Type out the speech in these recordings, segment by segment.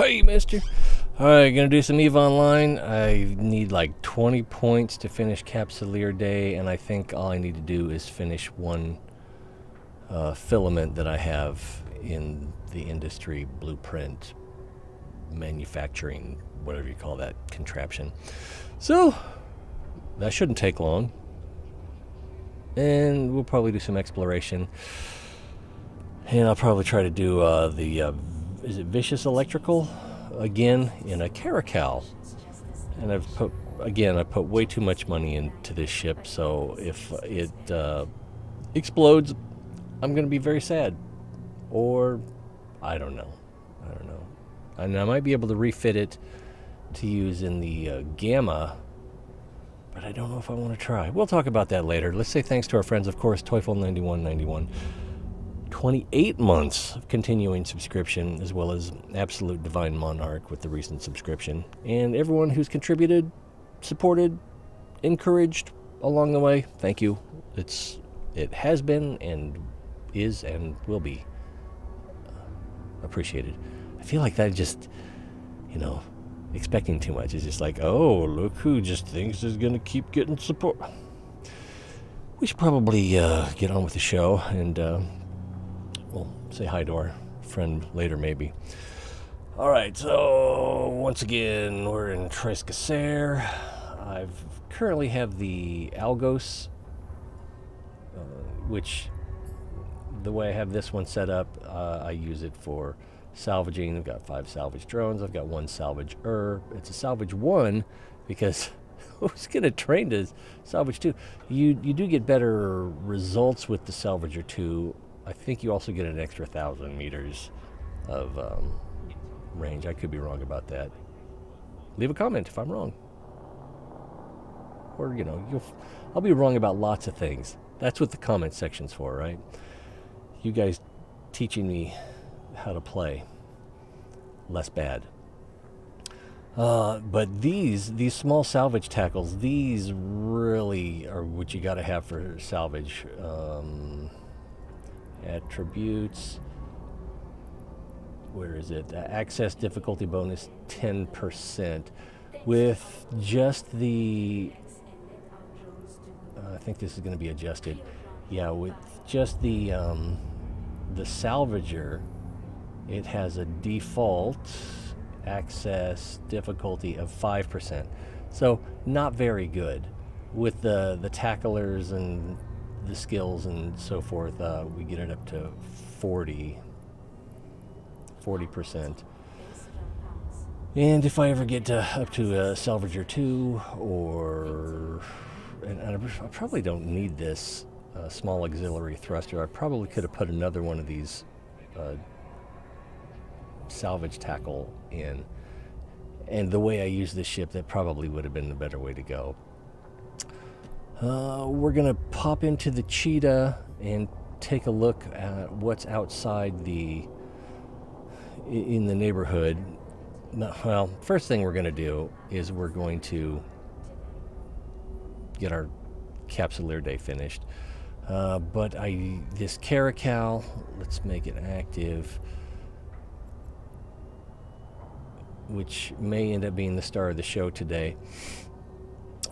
Hey, mister. Alright, gonna do some EVE Online. I need like 20 points to finish Capsuleer Day, and I think all I need to do is finish one filament that I have in the industry blueprint manufacturing, whatever you call that contraption. So, that shouldn't take long. And we'll probably do some exploration. And I'll probably try to do is it Vicious Electrical? Again, in a caracal. And I put way too much money into this ship, so if it explodes, I'm going to be very sad. Or, I don't know. And I might be able to refit it to use in the Gamma, but I don't know if I want to try. We'll talk about that later. Let's say thanks to our friends, of course, Toyful9191. 28 months of continuing subscription, as well as Absolute Divine Monarch with the recent subscription. And everyone who's contributed, supported, encouraged along the way, thank you. It has been and is and will be appreciated. I feel like that just, expecting too much is just like, oh, look who just thinks is going to keep getting support. We should probably get on with the show, and we'll say hi to our friend later, maybe. All right, so once again, we're in Capsuleer. I currently have the Algos, which the way I have this one set up, I use it for salvaging. I've got 5 salvage drones. I've got 1 salvager. It's a salvage 1 because who's going to train to salvage 2? You do get better results with the salvager 2. I think you also get an extra 1,000 meters of range. I could be wrong about that. Leave a comment if I'm wrong. Or, I'll be wrong about lots of things. That's what the comment section's for, right? You guys teaching me how to play. Less bad. But these small salvage tackles, these really are what you got to have for salvage. Attributes. Where is it? Access difficulty bonus 10%. With just the... I think this is going to be adjusted. Yeah, with just the salvager, it has a default access difficulty of 5%. So not very good. With the tacklers and the skills and so forth, we get it up to 40%. And if I ever get up to a salvager 2, and I probably don't need this small auxiliary thruster. I probably could have put another one of these salvage tackle in. And the way I use this ship, that probably would have been the better way to go. We're going to pop into the Cheetah and take a look at what's outside in the neighborhood. Well, first thing we're going to do is we're going to get our Capsuleer Day finished. But this caracal, let's make it active, which may end up being the star of the show today.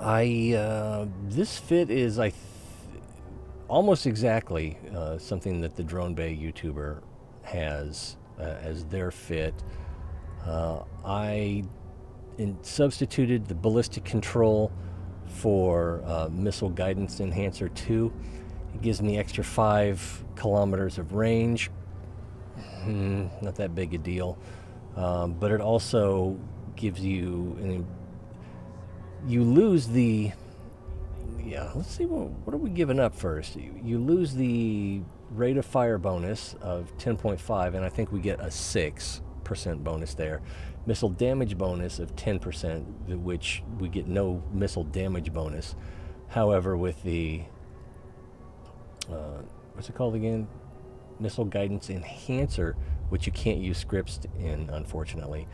This fit is almost exactly something that the Drone Bay YouTuber has as their fit. I substituted the ballistic control for Missile Guidance Enhancer 2. It gives me extra 5 kilometers of range. Not that big a deal. But it also gives you... You lose the... Yeah, let's see, what are we giving up first? You lose the rate of fire bonus of 10.5, and I think we get a 6% bonus there. Missile damage bonus of 10%, which we get no missile damage bonus. However, with the... what's it called again? Missile Guidance Enhancer, which you can't use scripts in, unfortunately.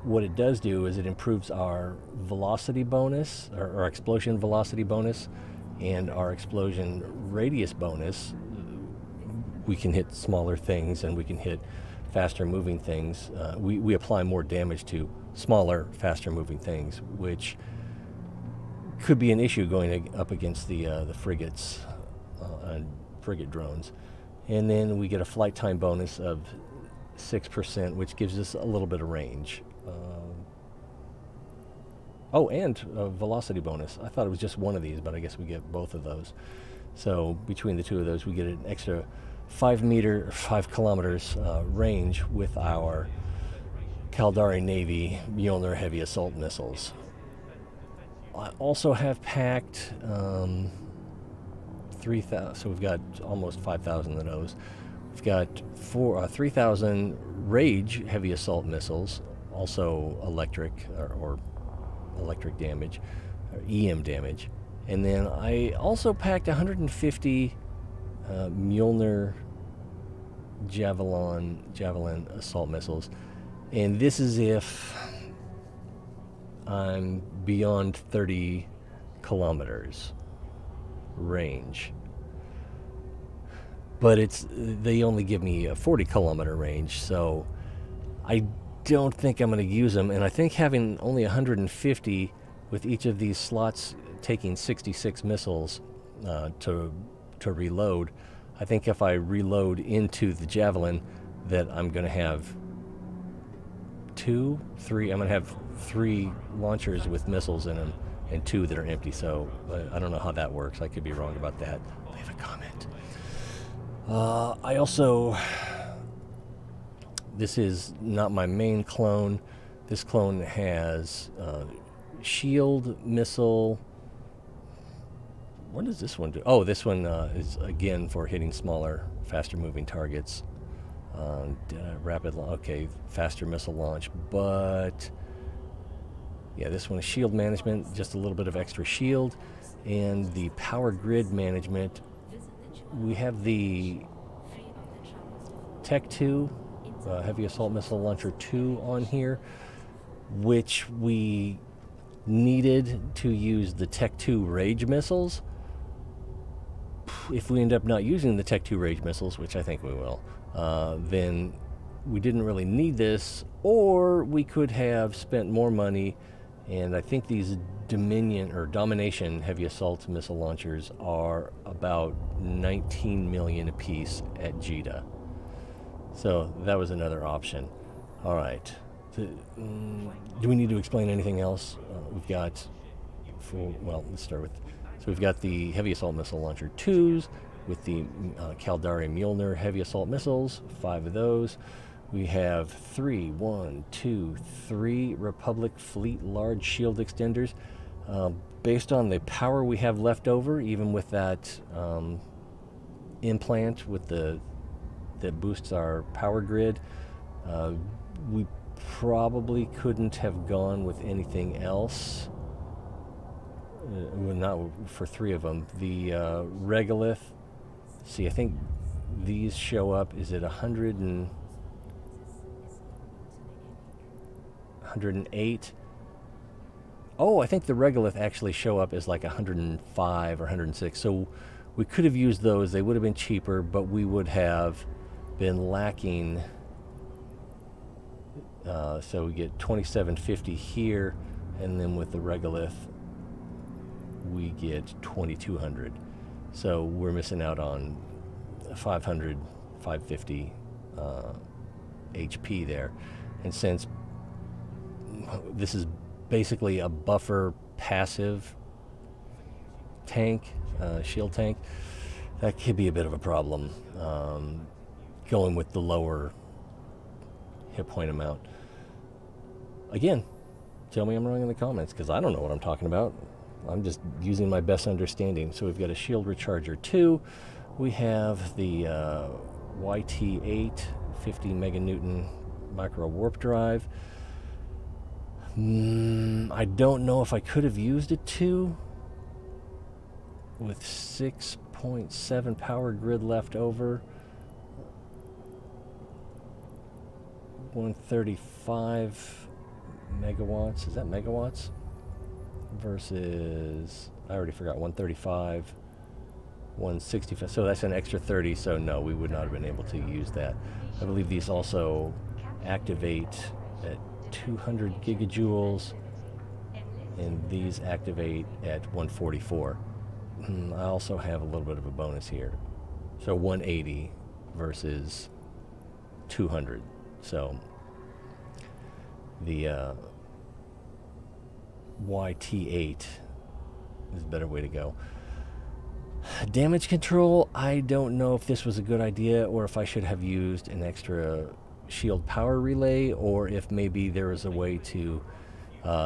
What it does do is it improves our velocity bonus, or our explosion velocity bonus, and our explosion radius bonus. We can hit smaller things, and we can hit faster moving things, we apply more damage to smaller, faster moving things, which could be an issue going up against the frigates and frigate drones. And then we get a flight time bonus of 6%, which gives us a little bit of range. And a velocity bonus. I thought it was just one of these, but I guess we get both of those. So between the two of those, we get an extra 5 kilometers range with our Caldari Navy Mjolnir heavy assault missiles. I also have packed 3,000, so we've got almost 5,000 of those. We've got 3,000 Rage heavy assault missiles, also electric or electric damage, or EM damage. And then I also packed 150 Mjolnir Javelin assault missiles. And this is if I'm beyond 30 kilometers range. But they only give me a 40 kilometer range, so I don't think I'm going to use them. And I think having only 150 with each of these slots taking 66 missiles to reload, I think if I reload into the Javelin that I'm going to have I'm going to have 3 launchers with missiles in them and 2 that are empty. So I don't know how that works. I could be wrong about that. Leave a comment. I also, this is not my main clone. This clone has shield missile. What does this one do? Oh, this one is again for hitting smaller, faster moving targets. Faster missile launch, but yeah, this one is shield management, just a little bit of extra shield, and the power grid management. We have the Tech 2, Heavy Assault Missile Launcher 2 on here, which we needed to use the Tech 2 Rage missiles. If we end up not using the Tech 2 Rage missiles, which I think we will, then we didn't really need this, or we could have spent more money. And I think these Domination heavy assault missile launchers are about 19 million apiece at JITA. So that was another option. All right. Do we need to explain anything else? We've got, let's start with, so we've got the heavy assault missile launcher 2s with the Caldari Mjolnir heavy assault missiles, 5 of those. We have 3 Republic Fleet large shield extenders. Based on the power we have left over, even with that implant that boosts our power grid, we probably couldn't have gone with anything else. Not for 3 of them. The Regolith, I think these show up, is it 108? Oh, I think the Regolith actually show up as like 105 or 106. So we could have used those. They would have been cheaper, but we would have been lacking. So we get 2750 here, and then with the Regolith, we get 2200. So we're missing out on 500, 550 HP there. And since this is basically a buffer passive tank, shield tank, that could be a bit of a problem going with the lower hit point amount. Again, tell me I'm wrong in the comments, because I don't know what I'm talking about. I'm just using my best understanding. So we've got a shield recharger 2. We have the YT8 50 meganewton micro warp drive. I don't know if I could have used a 2 with 6.7 power grid left over. 135 megawatts. Is that megawatts? Versus, I already forgot, 135 165. So that's an extra 30. So no, we would not have been able to use that. I believe these also activate at 200 gigajoules, and these activate at 144. I also have a little bit of a bonus here. So 180 versus 200. So the YT8 is a better way to go. Damage control, I don't know if this was a good idea or if I should have used an extra shield power relay, or if maybe there is a way to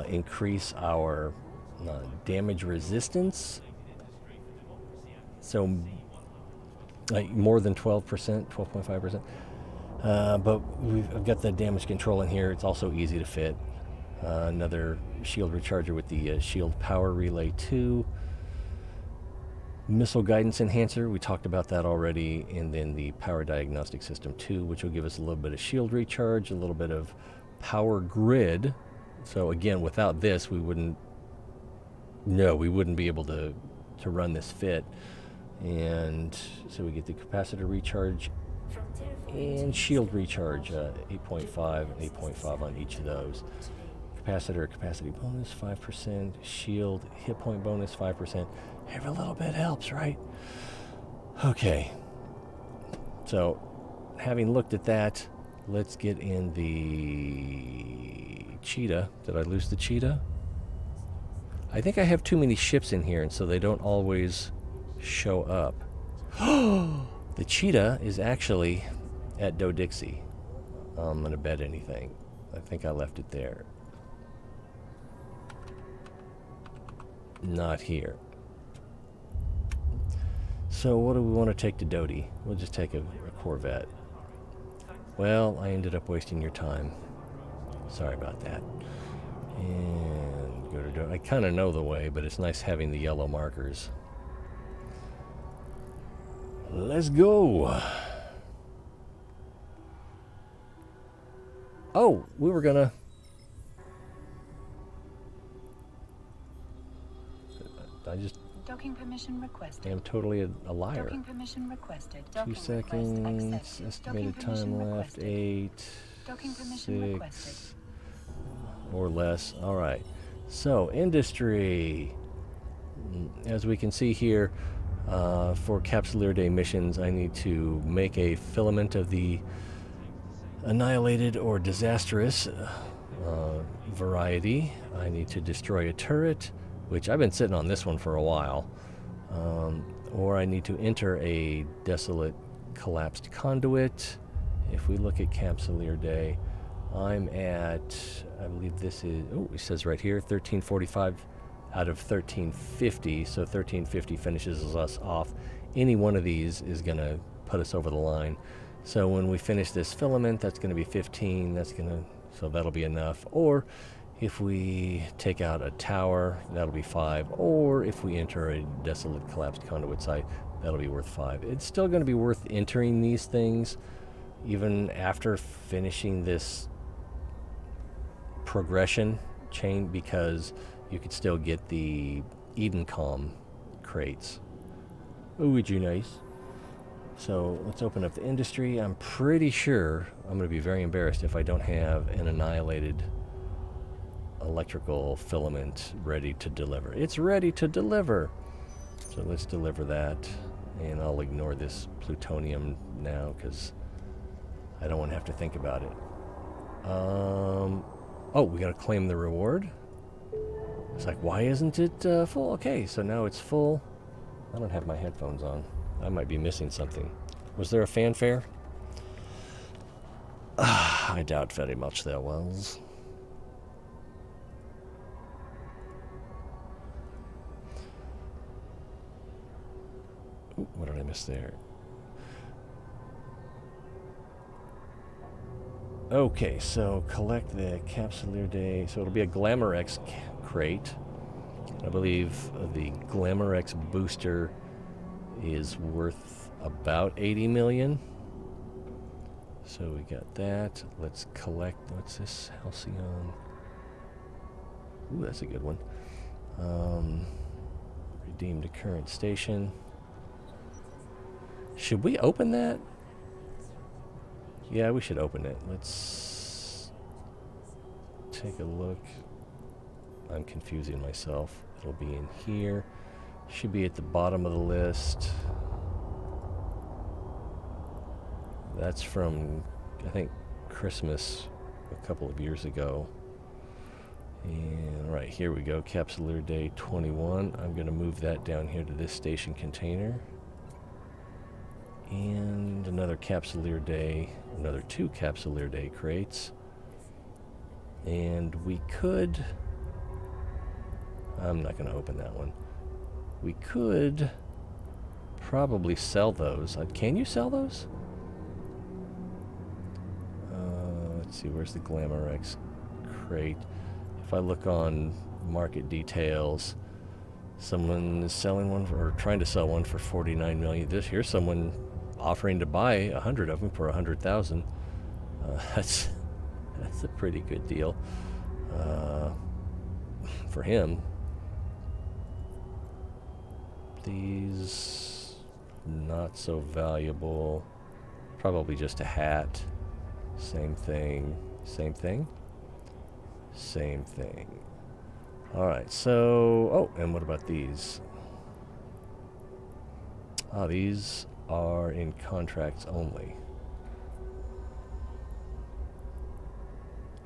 increase our damage resistance. So like more than 12%, 12.5%. But I've got the damage control in here. It's also easy to fit. Another shield recharger with the shield power relay 2. Missile guidance enhancer, we talked about that already. And then the power diagnostic system 2, which will give us a little bit of shield recharge, a little bit of power grid. So again, without this, we wouldn't be able to run this fit. And so we get the capacitor recharge and shield recharge, 8.5 and 8.5 on each of those. Capacitor capacity bonus 5%, shield hit point bonus 5%. Every little bit helps, right? Okay. So, having looked at that, let's get in the cheetah. Did I lose the cheetah? I think I have too many ships in here, and so they don't always show up. The cheetah is actually at Dodixie. I'm going to bet anything. I think I left it there. Not here. So what do we want to take to Dodie? We'll just take a Corvette. Well, I ended up wasting your time. Sorry about that. And go to Dodie. I kind of know the way, but it's nice having the yellow markers. Let's go. Oh, we were gonna... I just... Docking permission requested. am totally a liar. Docking permission requested. 2 seconds. Estimated time left 8. Docking permission 6 or less. All right. So industry. As we can see here, for Capsuleer Day missions, I need to make a filament of the annihilated or disastrous variety. I need to destroy a turret, which I've been sitting on this one for a while. Or I need to enter a desolate collapsed conduit. If we look at Capsuleer Day, I'm at, I believe this is, oh, it says right here, 1345 out of 1350. So 1350 finishes us off. Any one of these is going to put us over the line. So when we finish this filament, that's going to be 15. So that'll be enough. Or if we take out a tower, that'll be 5. Or if we enter a desolate collapsed conduit site, that'll be worth 5. It's still going to be worth entering these things even after finishing this progression chain, because you could still get the Edencom crates. Oh, would you nice? So let's open up the industry. I'm pretty sure I'm going to be very embarrassed if I don't have an annihilated electrical filament ready to deliver. It's ready to deliver. So let's deliver that. And I'll ignore this plutonium now because I don't want to have to think about it. Oh, we got to claim the reward. It's like, why isn't it full? Okay, so now it's full. I don't have my headphones on. I might be missing something. Was there a fanfare? I doubt very much there was. Ooh, what did I miss there? Okay, so collect the Capsuleer Day. So it'll be a Glamorex crate. I believe the Glamorex booster is worth about 80 million. So we got that. Let's collect. What's this? Halcyon. Ooh, that's a good one. Redeem to current station. Should we open that? Yeah, we should open it. Let's take a look. I'm confusing myself. It'll be in here. Should be at the bottom of the list. That's from, I think, Christmas a couple of years ago. And right, here we go, Capsuleer Day 21. I'm going to move that down here to this station container. And another Capsuleer Day, another 2 Capsuleer Day crates. And we could, I'm not going to open that one. We could probably sell those. Can you sell those? Let's see, where's the Glamorex crate? If I look on market details, someone is selling one or trying to sell one for 49 million. Here's someone offering to buy 100 of them for 100,000. That's a pretty good deal for him. These not so valuable. Probably just a hat. Same thing. Same thing. Same thing. All right. So, oh, and what about these? Ah, these are in contracts only.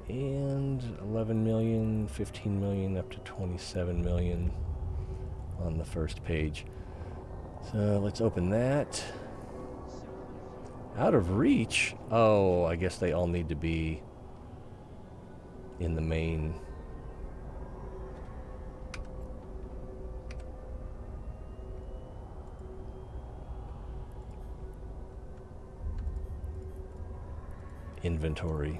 And 11 million, 15 million, up to 27 million on the first page. So let's open that. Out of reach? Oh, I guess they all need to be in the main. Inventory.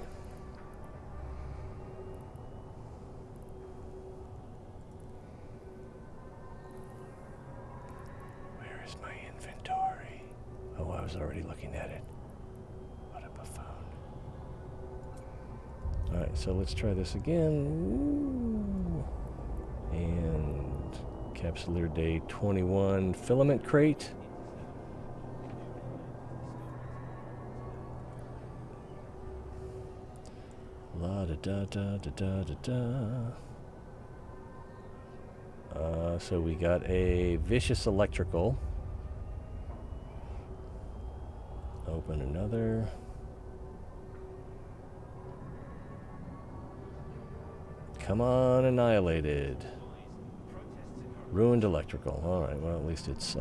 Where is my inventory? Oh, I was already looking at it. What a buffoon. Alright, so let's try this again. Ooh. And Capsuleer Day 21 filament crate. La da da da da da da da. So we got a vicious electrical. Open another. Come on, annihilated. Ruined electrical. Alright, well at least it's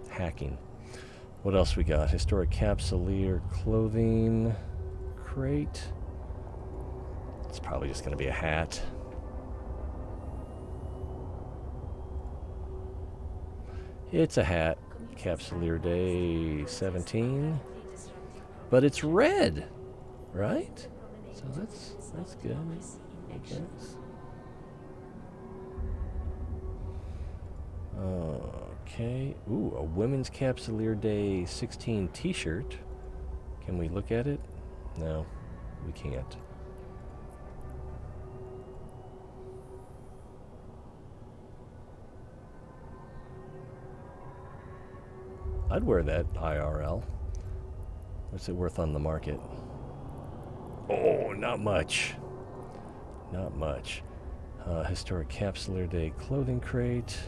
hacking. What else we got? Historic Capsuleer clothing crate. It's probably just going to be a hat. It's a hat. Capsuleer Day 17. But it's red, right? So that's good, I guess. Okay. Ooh, a women's Capsuleer Day 16 t-shirt. Can we look at it? No, we can't. I'd wear that IRL. What's it worth on the market? Oh, not much. Not much. Historic Capsuleer Day clothing crate.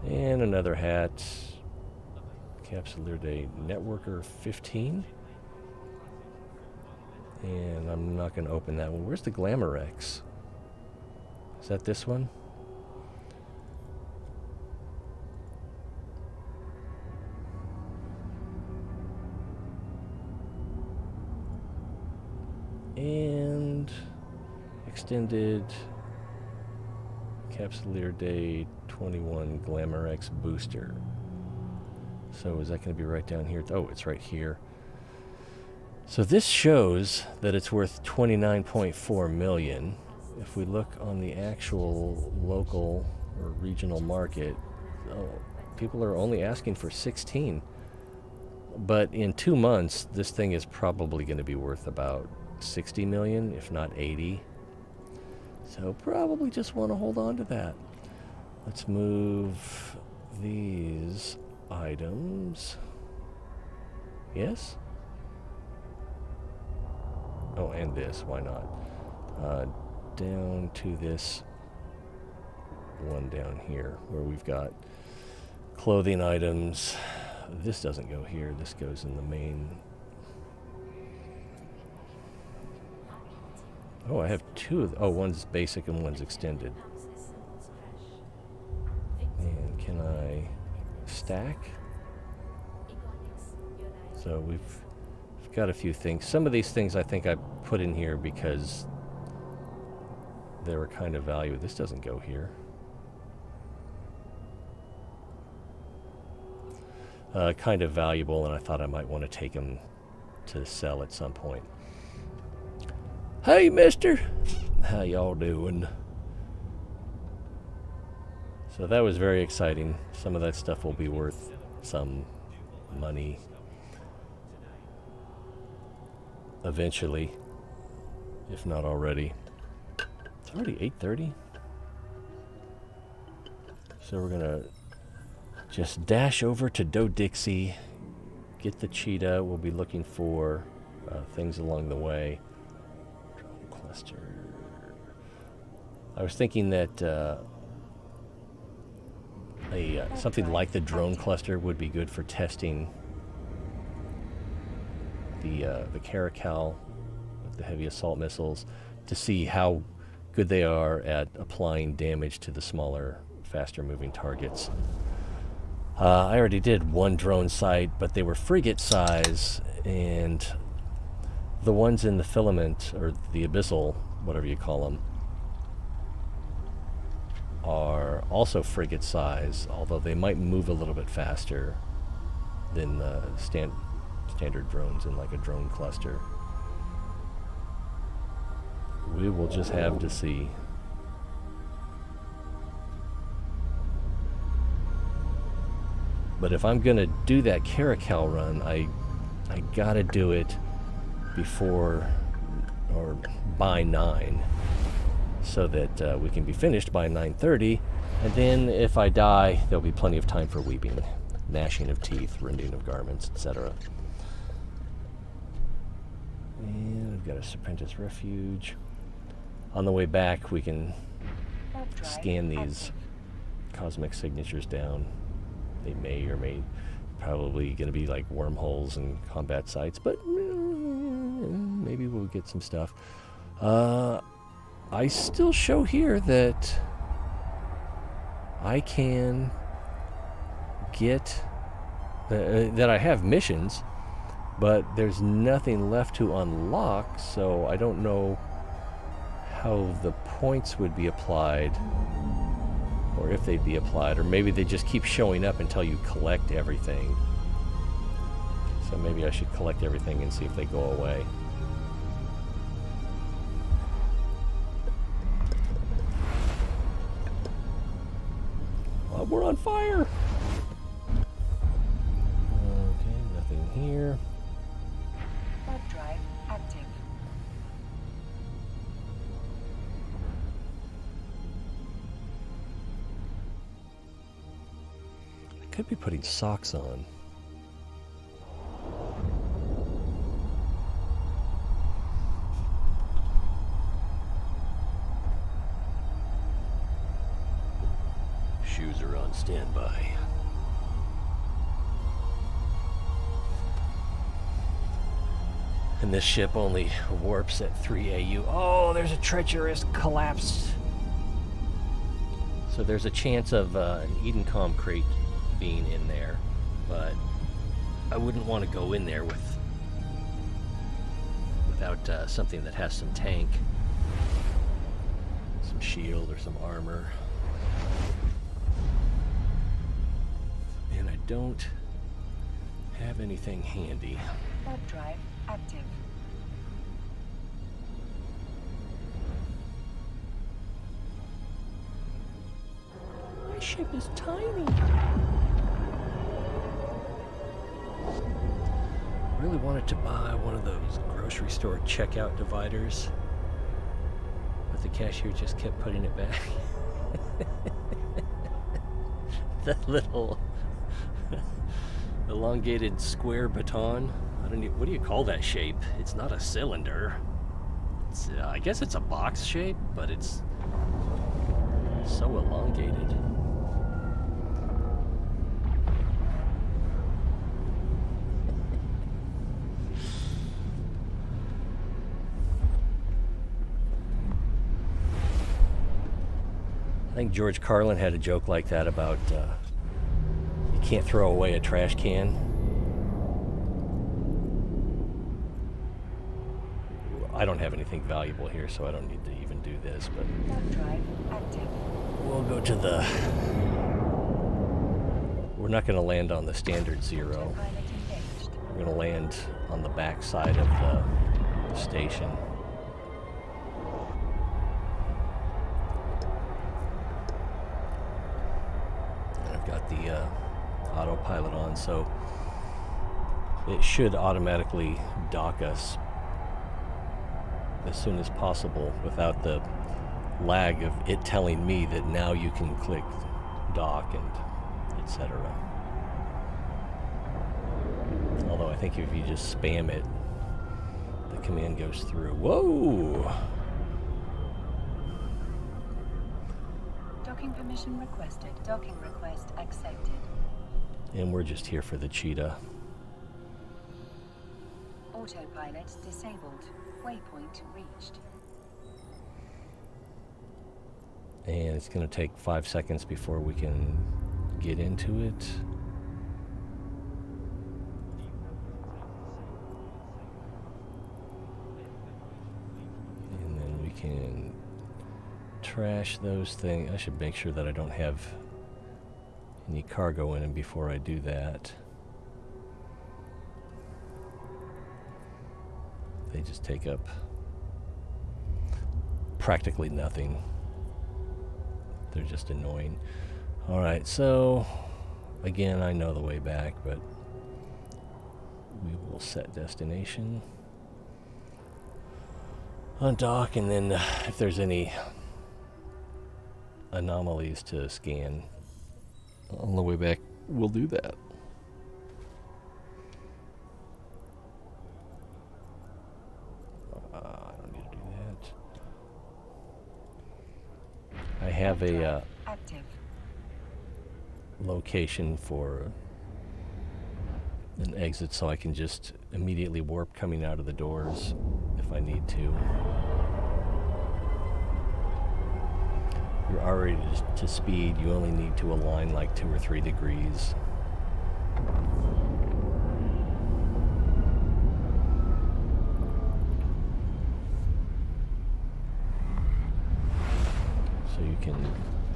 And another hat. Capsuleer Day Networker 15. And I'm not going to open that one. Where's the Glamorex? Is that this one? And extended Capsuleer Day 21 Glamorex booster. So is that going to be right down here? Oh, it's right here. So this shows that it's worth 29.4 million. If we look on the actual local or regional market, people are only asking for 16. But in 2 months, this thing is probably going to be worth about 60 million, if not 80. So probably just want to hold on to that. Let's move these items. Yes? Oh, and this, why not? Down to this one down here where we've got clothing items. This doesn't go here, this goes in the main. Oh, I have two of one's basic and one's extended. And can I stack? So we've got a few things. Some of these things I think I put in here because they were kind of valuable. This doesn't go here. Kind of valuable, and I thought I might want to take them to sell at some point. Hey, mister! How y'all doing? So that was very exciting. Some of that stuff will be worth some money eventually, if not already. It's already 8:30. So we're gonna just dash over to Doe Dixie, get the cheetah. We'll be looking for things along the way. Drone cluster. I was thinking that something like the drone cluster would be good for testing the Caracal, the heavy assault missiles, to see how good they are at applying damage to the smaller, faster moving targets. I already did one drone site, but they were frigate size, and the ones in the filament, or the abyssal, whatever you call them, are also frigate size, although they might move a little bit faster than standard drones in like a drone cluster. We will just have to see. But if I'm gonna do that Caracal run, I gotta do it before or by 9, so that we can be finished by 9:30. And then if I die, there'll be plenty of time for weeping, gnashing of teeth, rending of garments, etc. And we've got a Serpentis Refuge. On the way back, we can scan these cosmic signatures down. They may or may probably going to be like wormholes and combat sites, but maybe we'll get some stuff. I still show here that I can get that I have missions, but there's nothing left to unlock, so I don't know how the points would be applied, or if they'd be applied, or maybe they just keep showing up until you collect everything. So maybe I should collect everything and see if they go away. We're on fire! Okay, nothing here. Warp drive active. I could be putting socks on. Shoes are on standby. And this ship only warps at 3 AU. Oh, there's a treacherous collapse. So there's a chance of an Edencom crate being in there, but I wouldn't want to go in there without something that has some tank, some shield or some armor. And I don't have anything handy. Warp drive active. My ship is tiny. really wanted to buy one of those grocery store checkout dividers, but the cashier just kept putting it back. That little elongated square baton. What do you call that shape? It's not a cylinder. I guess it's a box shape, but it's so elongated. I think George Carlin had a joke like that about you can't throw away a trash can. I don't have anything valuable here, so I don't need to even do this, but Drive active. we'll go to the... We're not going to land on the standard 0. Autopilot engaged. We're going to land on the back side of the station. And I've got the autopilot on, so it should automatically dock us as soon as possible without the lag of it telling me that now you can click dock and etc. Although I think if you just spam it, the command goes through. Whoa! Docking permission requested. Docking request accepted. And we're just here for the cheetah. Autopilot disabled. Waypoint reached. And it's going to take 5 seconds before we can get into it. And then we can trash those things. I should make sure that I don't have any cargo in them before I do that. They just take up practically nothing. They're just annoying. Alright, so again, I know the way back, but we will set destination, undock, and then if there's any anomalies to scan on the way back, we'll do that. I don't need to do that. I have a Active. location for an exit, so I can just immediately warp coming out of the doors if I need to. You're already to speed. You only need to align like 2 or 3 degrees. So you can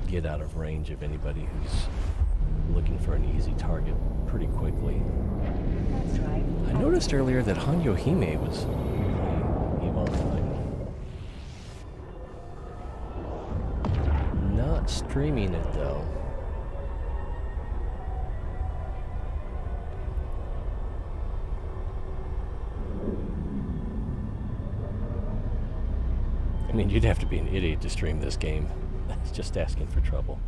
get out of range of anybody who's looking for an easy target pretty quickly. I noticed earlier that Hanyo Hime was playing EVE Online. Not streaming it though. I mean, you'd have to be an idiot to stream this game. It's just asking for trouble.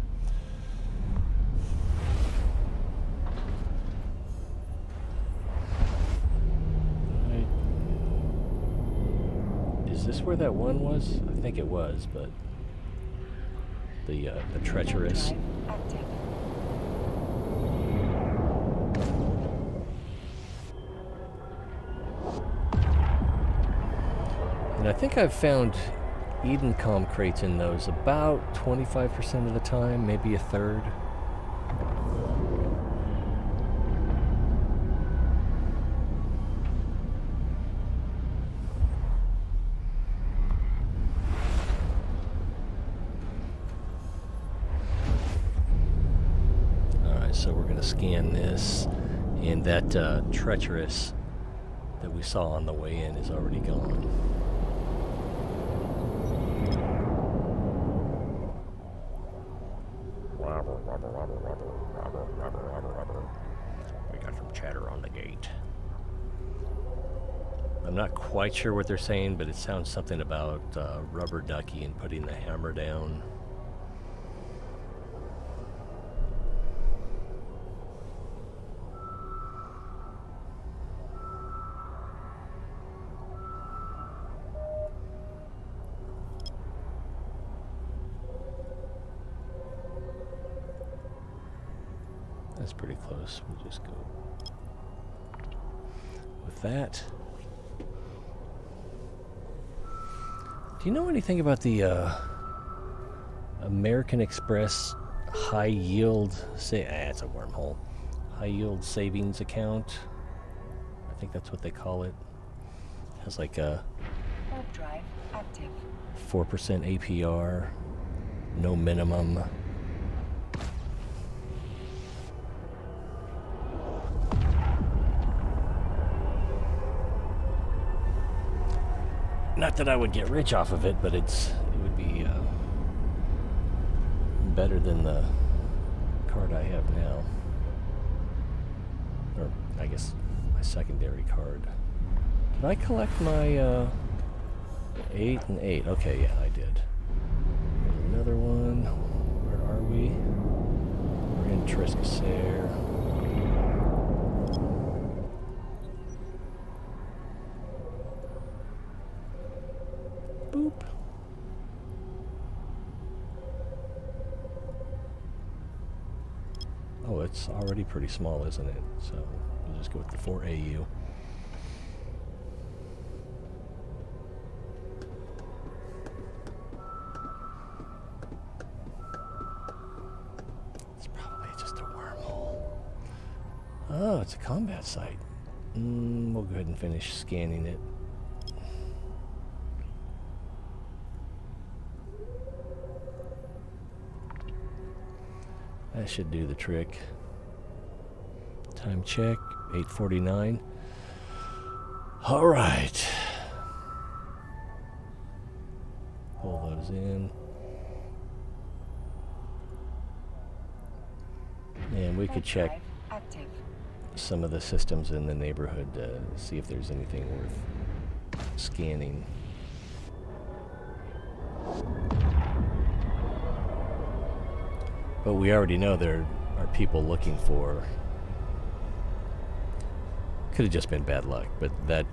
Right. Is this where that one was? I think it was, but the treacherous. Drive active. And I think I've found Edencom crates in those about 25% of the time, maybe a third. Alright, so we're going to scan this, and that treacherous that we saw on the way in is already gone. We got some chatter on the gate. I'm not quite sure what they're saying, but it sounds something about rubber ducky and putting the hammer down. That's pretty close. We'll just go with that. Do you know anything about the American Express high yield? It's a wormhole. High yield savings account. I think that's what they call it. It has like a Warp drive active. 4% APR, no minimum. Not that I would get rich off of it, but it would be better than the card I have now. Or, I guess, my secondary card. Did I collect my 8 and 8? Okay, yeah, I did. There's another one. Where are we? We're in Triscasair. Boop. Oh, it's already pretty small, isn't it? So we'll just go with the 4AU. It's probably just a wormhole. Oh, it's a combat site. We'll go ahead and finish scanning it. That should do the trick. Time check, 8:49. All right. Pull those in. And we could check Active. some of the systems in the neighborhood to see if there's anything worth scanning. But we already know there are people looking for... Could have just been bad luck, but that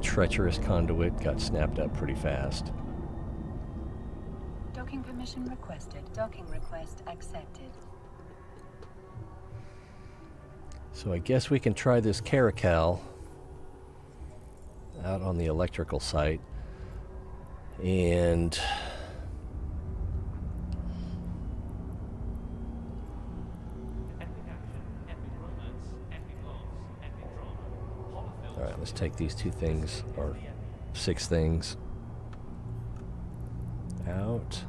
treacherous conduit got snapped up pretty fast. Docking permission requested. Docking request accepted. So I guess we can try this caracal out on the electrical site. And... Alright, let's take these 2 things, or 6 things, out.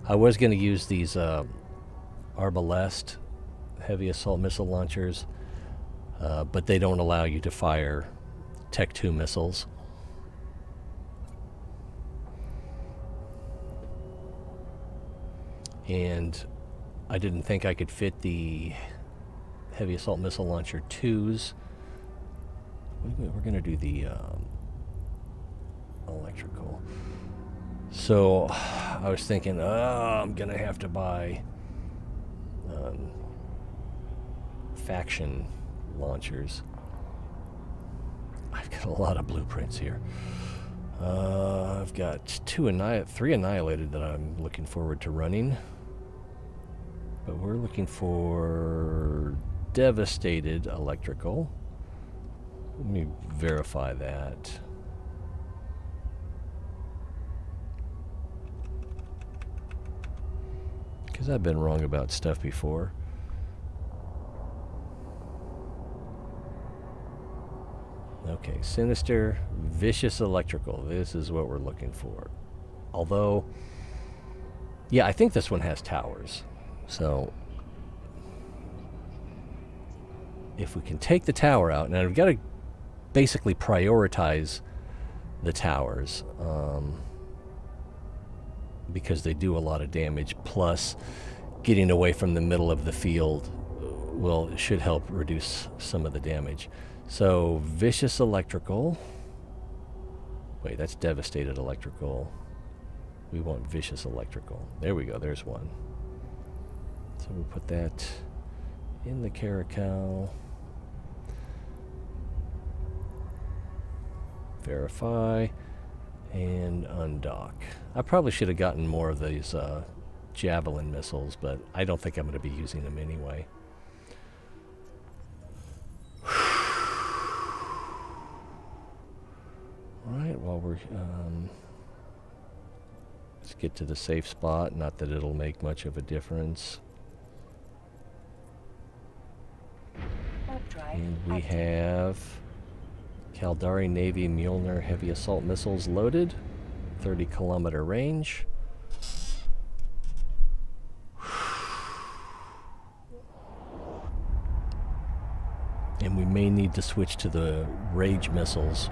I was going to use these Arbalest heavy assault missile launchers, but they don't allow you to fire Tech 2 missiles. And I didn't think I could fit the heavy assault missile launcher 2s. We're going to do the electrical. So I was thinking, I'm going to have to buy faction launchers. I've got a lot of blueprints here. I've got 3 annihilated that I'm looking forward to running. But we're looking for devastated electrical. Let me verify that. Because I've been wrong about stuff before. Okay, sinister, vicious electrical. This is what we're looking for. Although, yeah, I think this one has towers. So, if we can take the tower out, now we've got to basically prioritize the towers because they do a lot of damage, plus getting away from the middle of the field should help reduce some of the damage. So vicious electrical, Wait, that's devastated electrical. We want vicious electrical. There we go, there's one. So we'll put that in the caracal. Verify and undock. I probably should have gotten more of these javelin missiles, but I don't think I'm going to be using them anyway. Alright, well we're let's get to the safe spot, not that it'll make much of a difference. And we have Caldari Navy Mjolnir heavy assault missiles loaded, 30-kilometer range. And we may need to switch to the Rage missiles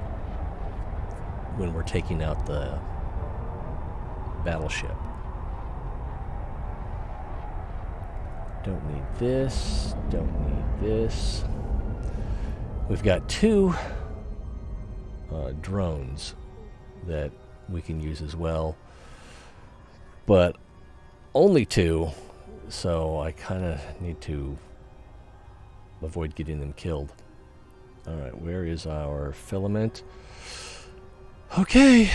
when we're taking out the battleship. Don't need this, don't need this. We've got two drones that we can use as well, but only two, so I kind of need to avoid getting them killed. Alright, where is our filament? Okay.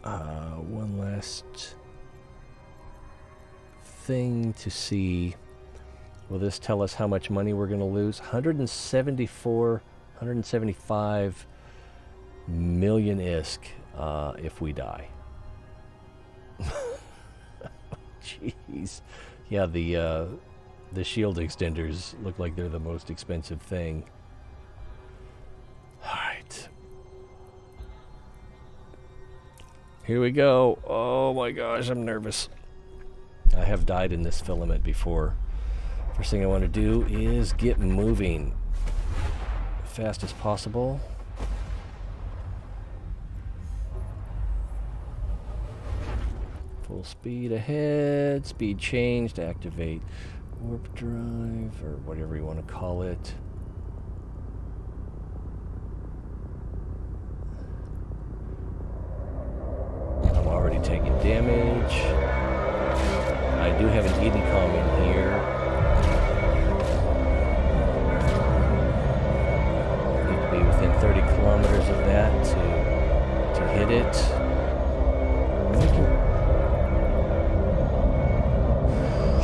One last thing to see. Will this tell us how much money we're going to lose? 175 million ISK if we die. Jeez. Yeah, the shield extenders look like they're the most expensive thing. Alright. Here we go. Oh my gosh, I'm nervous. I have died in this filament before. First thing I want to do is get moving as fast as possible. Full speed ahead, speed changed, activate warp drive, or whatever you want to call it. I'm already taking damage. I do have an Edencom in here. Need to be within 30 kilometers of that to hit it.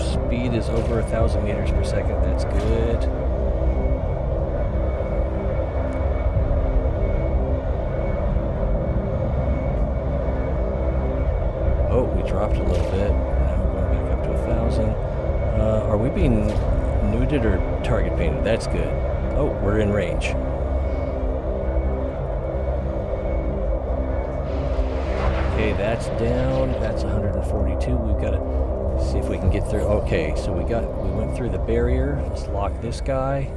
Speed is over 1,000 meters per second. That's good. Oh, we dropped a little bit. Now we're going back up to 1,000. Are we being nuded or target painted? That's good. Oh, we're in range. Okay, that's down. That's 142. We've got to see if we can get through. Okay, so we went through the barrier. Let's lock this guy.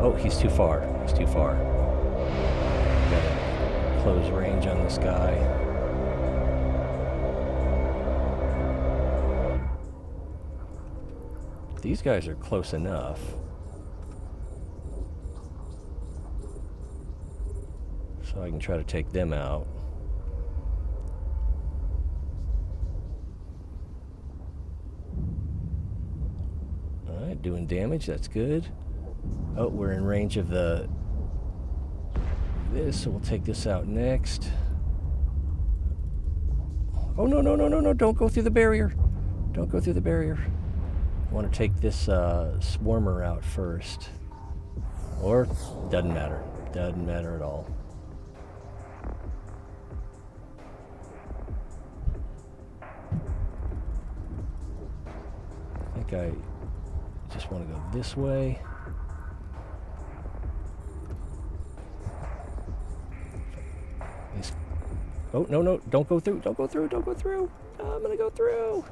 Oh, he's too far. He's too far. Gotta close range on this guy. These guys are close enough. So I can try to take them out. Alright, doing damage, that's good. Oh, we're in range of this, so we'll take this out next. Oh, no, no, no, no, no, don't go through the barrier. Don't go through the barrier. I want to take this swarmer out first. Or, doesn't matter. Doesn't matter at all. I think I just want to go this way. Oh, no, no, don't go through, don't go through, don't go through. Oh, I'm gonna go through.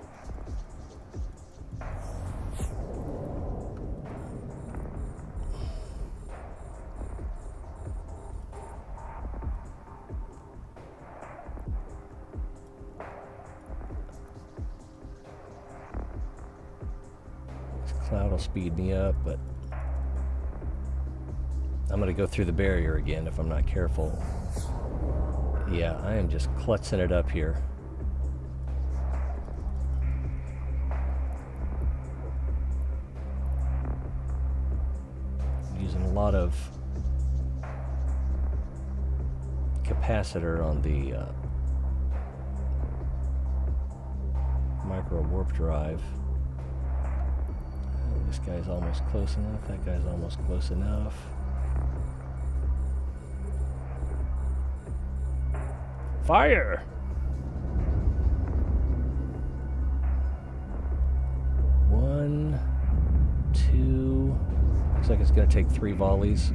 cloud will speed me up, but I'm going to go through the barrier again if I'm not careful. Yeah, I am just klutzing it up here. Using a lot of capacitor on the micro warp drive. This guy's almost close enough. That guy's almost close enough. Fire! One, two. Looks like it's going to take 3 volleys.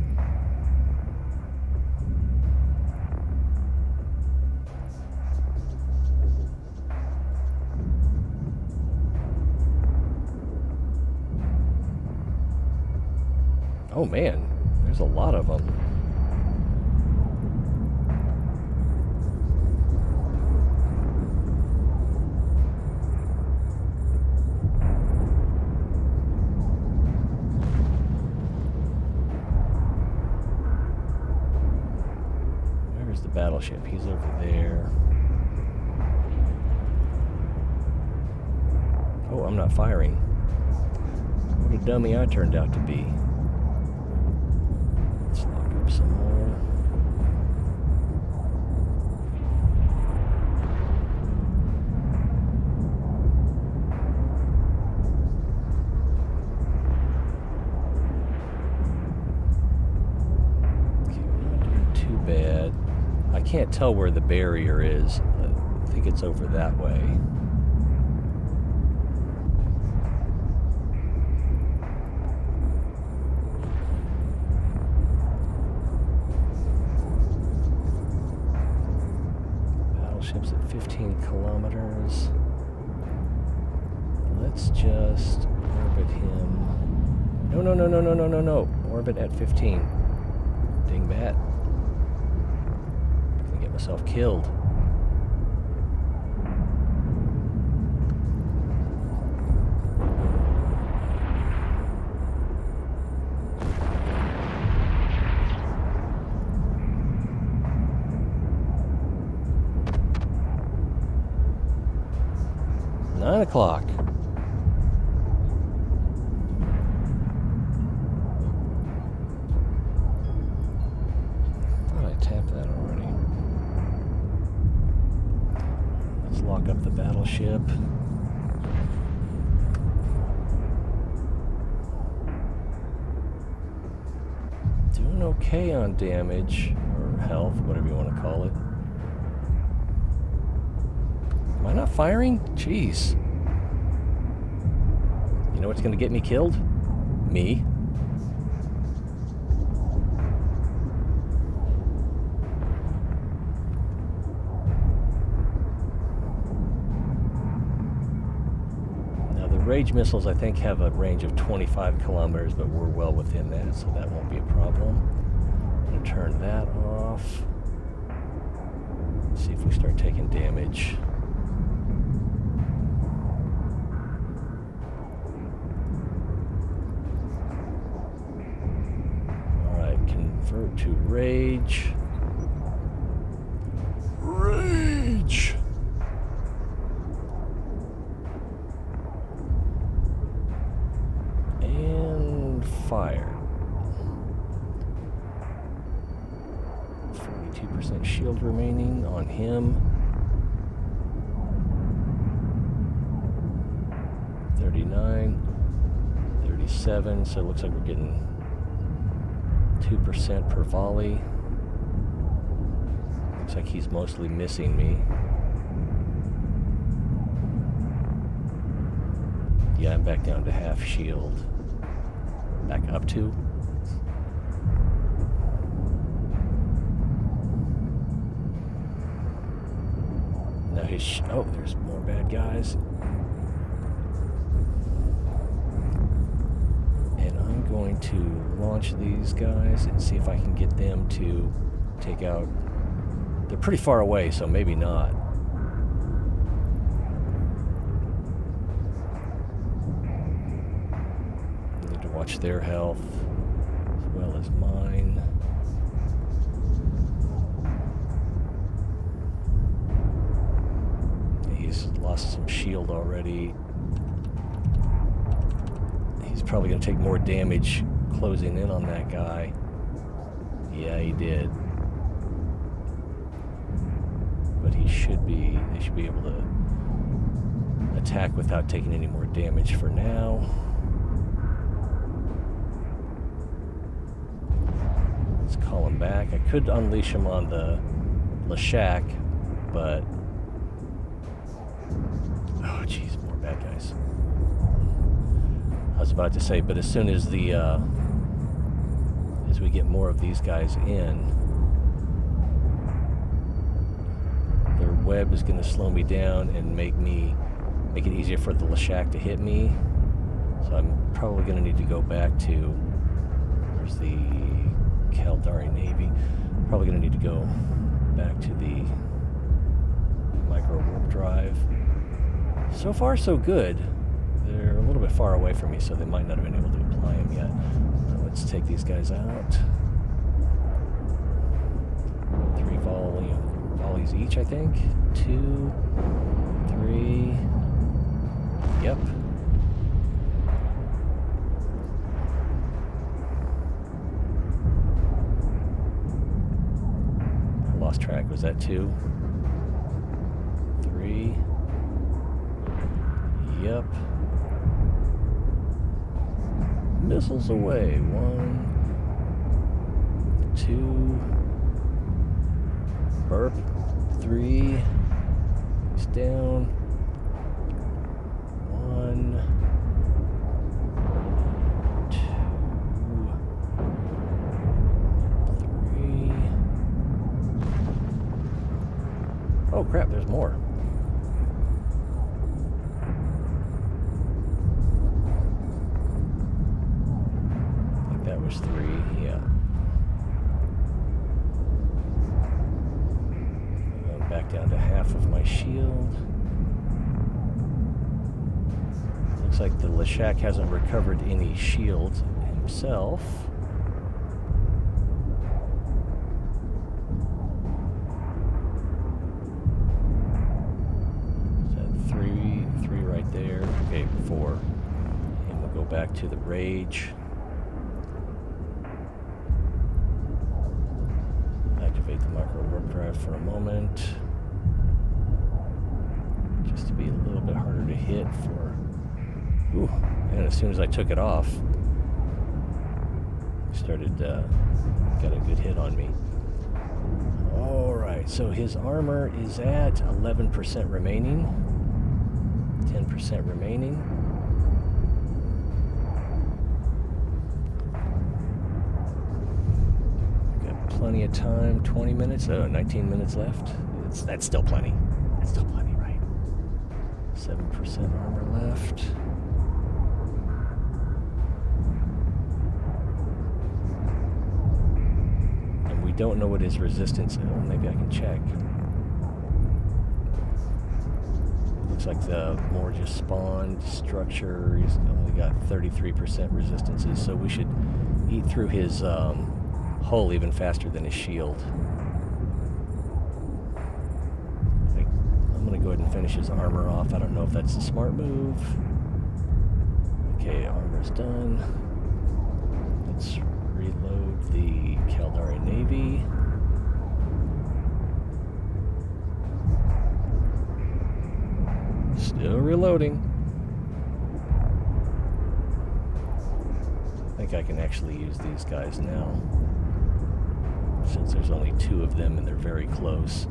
Oh man, there's a lot of them. Where's the battleship? He's over there. Oh, I'm not firing. What a dummy I turned out to be. Let's lock up some more. Okay, we're not doing too bad. I can't tell where the barrier is. I think it's over that way. Ship's at 15 kilometers. Let's just orbit him. No. Orbit at 15. Dingbat. I'm gonna get myself killed. Nine o'clock. Thought I tapped that already. Let's lock up the battleship. Doing okay on damage or health, whatever you want to call it. Am I not firing? Jeez. You know what's going to get me killed? Me. Now the Rage missiles I think have a range of 25 kilometers, but we're well within that, so that won't be a problem. I'm going to turn that off. See if we start taking damage. Convert to Rage. Rage! And fire. 42% shield remaining on him. 39. 37, so it looks like we're getting 2% per volley. Looks like he's mostly missing me. Yeah, I'm back down to half shield. Back up to. Now his oh, there's more bad guys. Going to launch these guys and see if I can get them to take out. They're pretty far away, so maybe not. watch their health as well as mine. He's lost some shield already. He's probably going to take more damage closing in on that guy. Yeah, he did. But they should be able to attack without taking any more damage for now. Let's call him back. I could unleash him on the Lashak, but oh jeez, more bad guys. I was about to say, but as soon as the as we get more of these guys in, their web is going to slow me down and make it easier for the Lashak to hit me. So I'm probably going to need to go back to, where's the Caldari Navy? Probably going to need to go back to the micro warp drive. So far, so good. They're a little bit far away from me, so they might not have been able to apply them yet. Let's take these guys out. 3 volleys each, I think. 2, 3. Yep. I lost track. Was that 2? 3. Yep. Missiles away. 1, 2. Burp. 3. He's down. 1, 2, 3. Oh crap, there's more. I think that was 3, yeah. I'm back down to half of my shield. Looks like the Lashak hasn't recovered any shield himself. Is that 3 right there? Okay, 4. And we'll go back to the Rage. Activate the micro warp drive for a moment. Just to be a little bit harder to hit for. Ooh, and as soon as I took it off, started, got a good hit on me. Alright, so his armor is at 11% remaining. 10% remaining. Got plenty of time, 20 minutes, 19 minutes left. That's still plenty. That's still plenty, right? 7% armor left. Don't know what his resistance is. Oh, maybe I can check. Looks like the more just spawned structure. He's only got 33% resistances, so we should eat through his hull even faster than his shield. I'm going to go ahead and finish his armor off. I don't know if that's a smart move. Okay, armor's done. Let's reload the Caldari Navy. Still reloading. I think I can actually use these guys now, since there's only 2 of them and they're very close.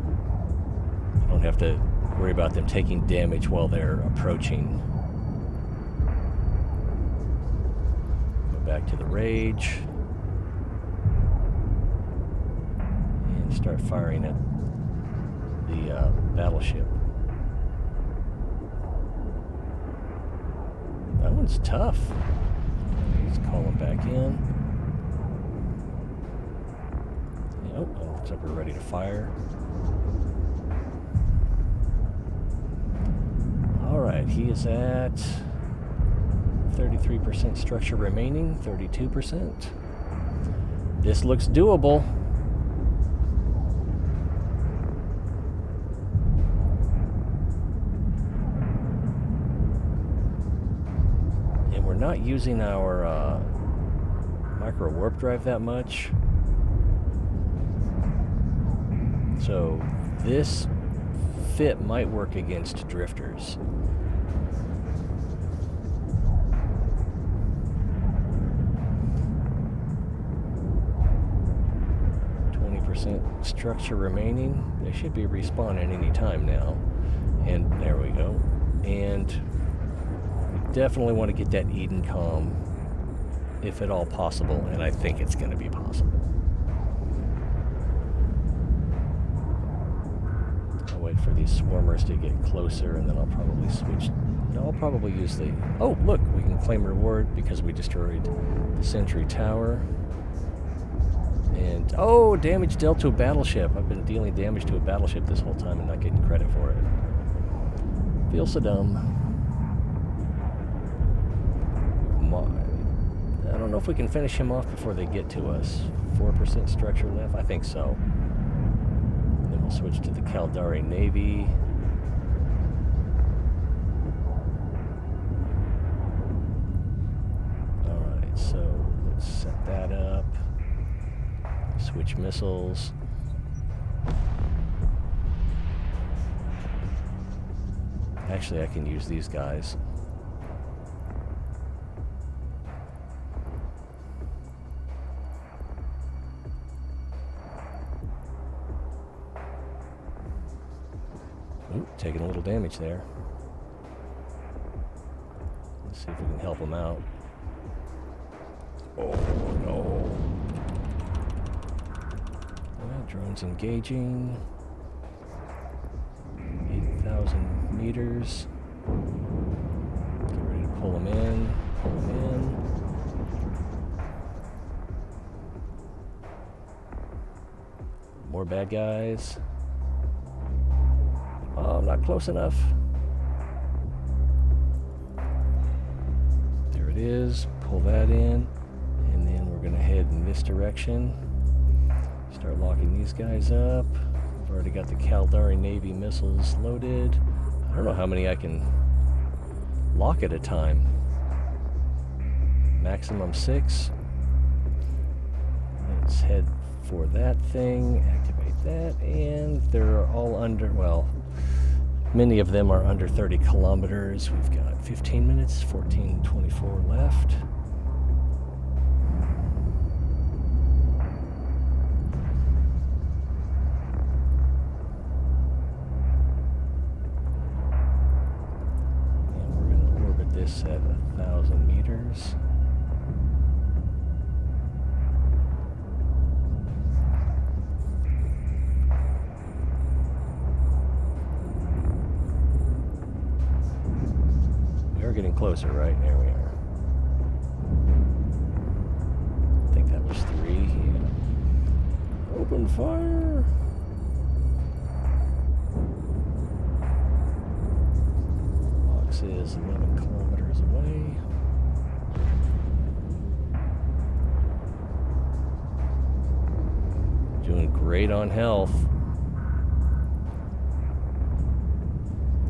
I don't have to worry about them taking damage while they're approaching. Go back to the Rage. Start firing at the battleship. That one's tough. Let's call him back in. Yep, looks like we're ready to fire. Alright, he is at 33% structure remaining, 32%. This looks doable. And we're not using our micro warp drive that much. So this fit might work against drifters. Structure remaining. They should be respawning any time now. And there we go. And we definitely want to get that Eden Calm, if at all possible, and I think it's going to be possible. I'll wait for these swarmers to get closer, and then I'll probably switch. No, I'll probably use the... Oh, look, we can claim reward because we destroyed the Sentry Tower. And, oh, damage dealt to a battleship. I've been dealing damage to a battleship this whole time and not getting credit for it. Feel so dumb. I don't know if we can finish him off before they get to us. 4% structure left? I think so. Then we'll switch to the Caldari Navy. Alright, so let's set that up. Switch missiles. Actually, I can use these guys. Ooh, taking a little damage there. Let's see if we can help them out. Oh, no. Drones engaging. 8,000 meters. Get ready to pull them in. Pull them in. More bad guys. Oh, not close enough. There it is. Pull that in. And then we're going to head in this direction. Start locking these guys up. I've already got the Caldari Navy missiles loaded. I don't know how many I can lock at a time. Maximum 6. Let's head for that thing. Activate that. And they're all under, well, many of them are under 30 kilometers. We've got 15 minutes, 14:24 left. At 1,000 meters. We are getting closer, right? There we are. I think that was 3. Yeah. Open fire. Box is 11 kilometers away. Doing great on health.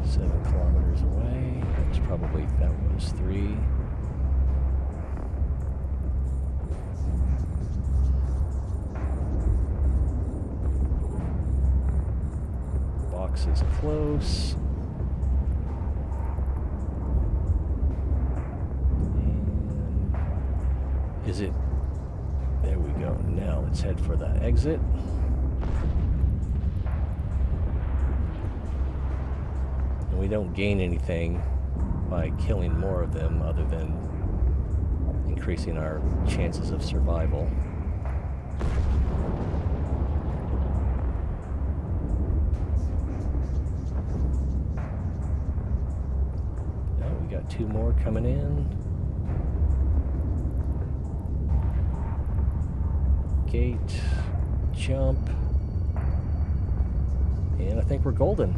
7 kilometers away. That was 3. Box is close. Is it? There we go. Now let's head for the exit. And we don't gain anything by killing more of them other than increasing our chances of survival. Now we got 2 more coming in. Gate, jump, and I think we're golden.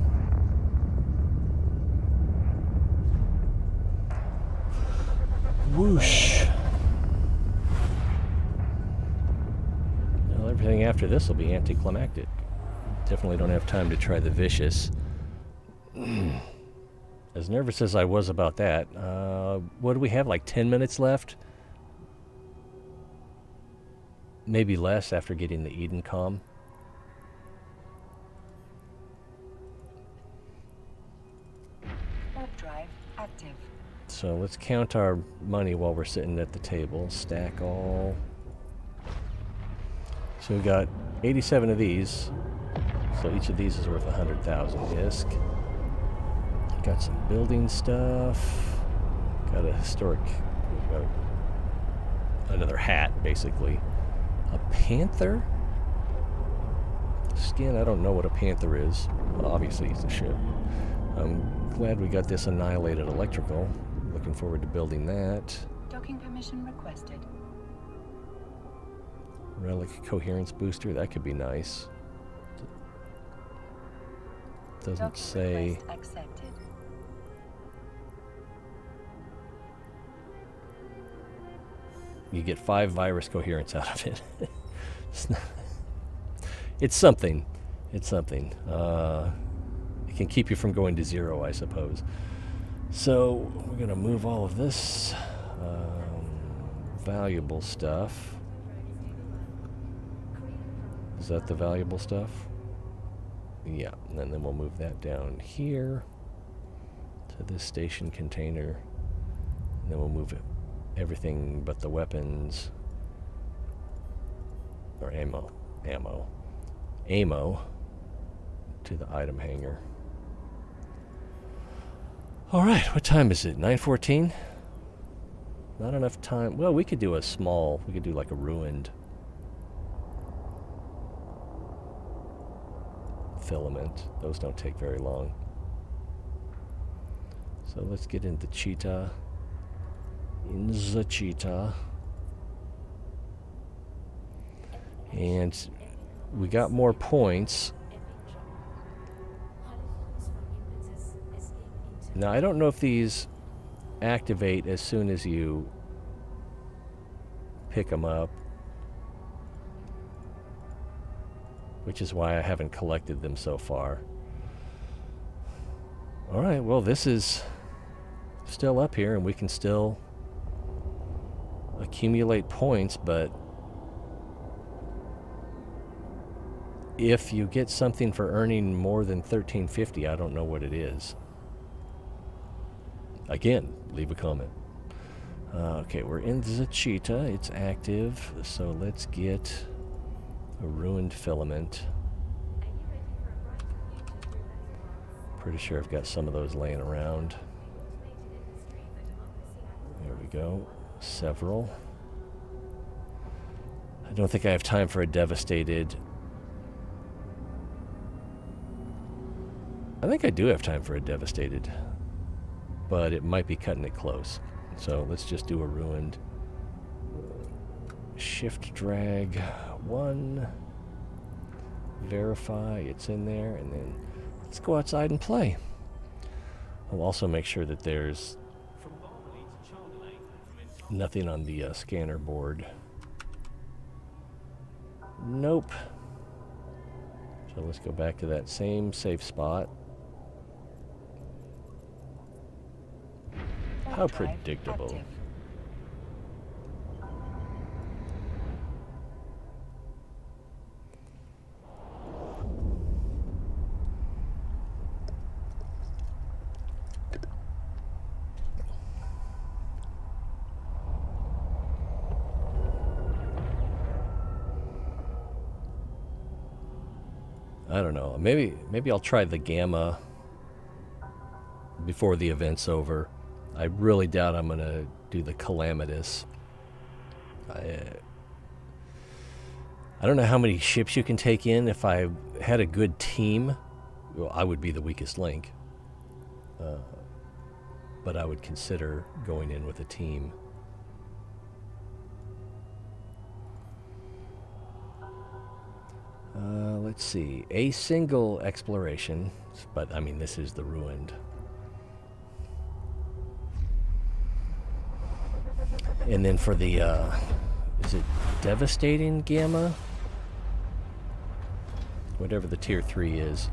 Whoosh. Well, everything after this will be anticlimactic. Definitely don't have time to try the vicious. As nervous as I was about that, what do we have, like 10 minutes left? Maybe less after getting the Eden comm. Warp drive active. So let's count our money while we're sitting at the table. Stack all. So we got 87 of these. So each of these is worth 100,000 disc. Got some building stuff. Got a historic, another hat, basically. A panther? Skin, I don't know what a panther is. Well, obviously, it's a ship. I'm glad we got this annihilated electrical. Looking forward to building that. Docking permission requested. Relic coherence booster, that could be nice. Doesn't Docking say. request accepted. You get 5 virus coherence out of it. It's something. It's something. It can keep you from going to 0, I suppose. So we're going to move all of this valuable stuff. Is that the valuable stuff? Yeah, and then we'll move that down here to this station container. And then we'll move it. Everything but the weapons, or ammo, to the item hanger. All right, what time is it? 9:14? Not enough time. Well, we could do a small, we could do like a ruined filament. Those don't take very long. So let's get into Cheetah. In the Cheetah. And we got more points. Now, I don't know if these activate as soon as you pick them up, which is why I haven't collected them so far. All right, well, this is still up here, and we can still accumulate points, but if you get something for earning more than 1350, I don't know what it is. Again, leave a comment. Okay, we're in the Cheetah. It's active, so let's get a ruined filament. Pretty sure I've got some of those laying around. There we go. Several. I don't think I have time for a devastated. I think I do have time for a devastated, but it might be cutting it close. So let's just do a ruined. Shift drag 1. Verify it's in there, and then let's go outside and play. I'll also make sure that there's nothing on the scanner board. Nope. So let's go back to that same safe spot. How predictable. Active. I don't know. Maybe I'll try the gamma before the event's over. I really doubt I'm gonna do the calamitous. I don't know how many ships you can take in. If I had a good team, well, I would be the weakest link. But I would consider going in with a team. Let's see. A single exploration, but I mean, this is the ruined. And then for the, is it devastating gamma? Whatever the tier 3 is.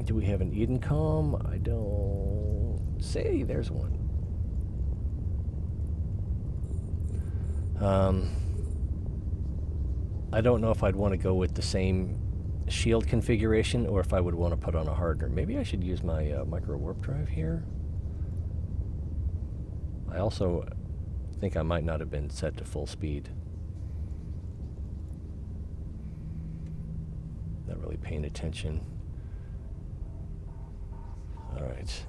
Do we have an Edencom? I don't say. There's one. I don't know if I'd want to go with the same shield configuration or if I would want to put on a hardener. Maybe I should use my micro warp drive here. I also think I might not have been set to full speed. Not really paying attention. Alright.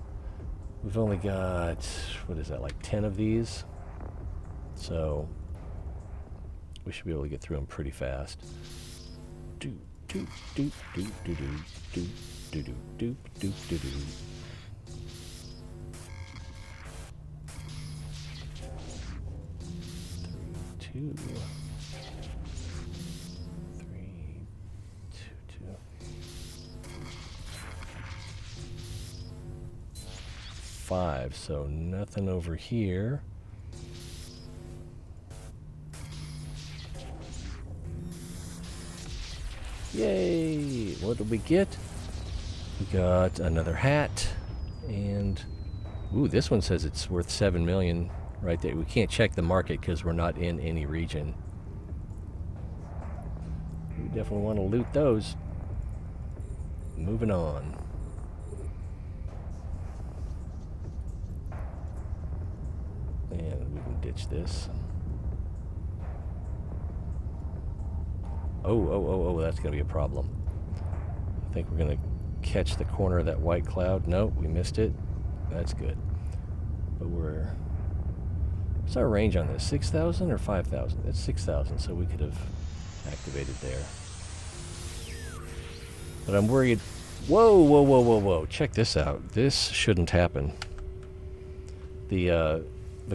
We've only got, what is that, like 10 of these? So we should be able to get through them pretty fast. Do do do do do do do do do do do do do. 3, 2. 3, 2, 2. 5. So nothing over here. Yay! What did we get? We got another hat, and ooh, this one says it's worth 7 million right there. We can't check the market because we're not in any region. We definitely want to loot those. Moving on. And we can ditch this. Oh, that's going to be a problem. I think we're going to catch the corner of that white cloud. No, we missed it. That's good. But what's our range on this? 6,000 or 5,000? It's 6,000, so we could have activated there. But I'm worried. Whoa. Check this out. This shouldn't happen. The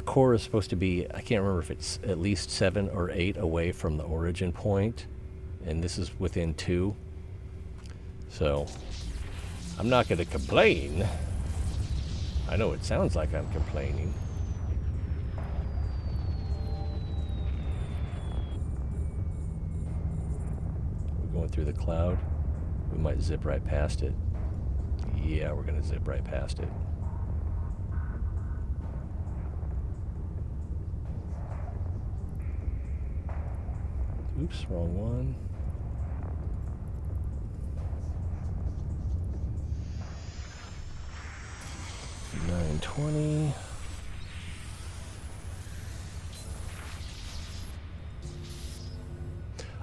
core is supposed to be, I can't remember if it's at least 7 or 8 away from the origin point. And this is within 2. So, I'm not going to complain. I know it sounds like I'm complaining. We're going through the cloud. We might zip right past it. Yeah, we're going to zip right past it. Oops, wrong one. 920.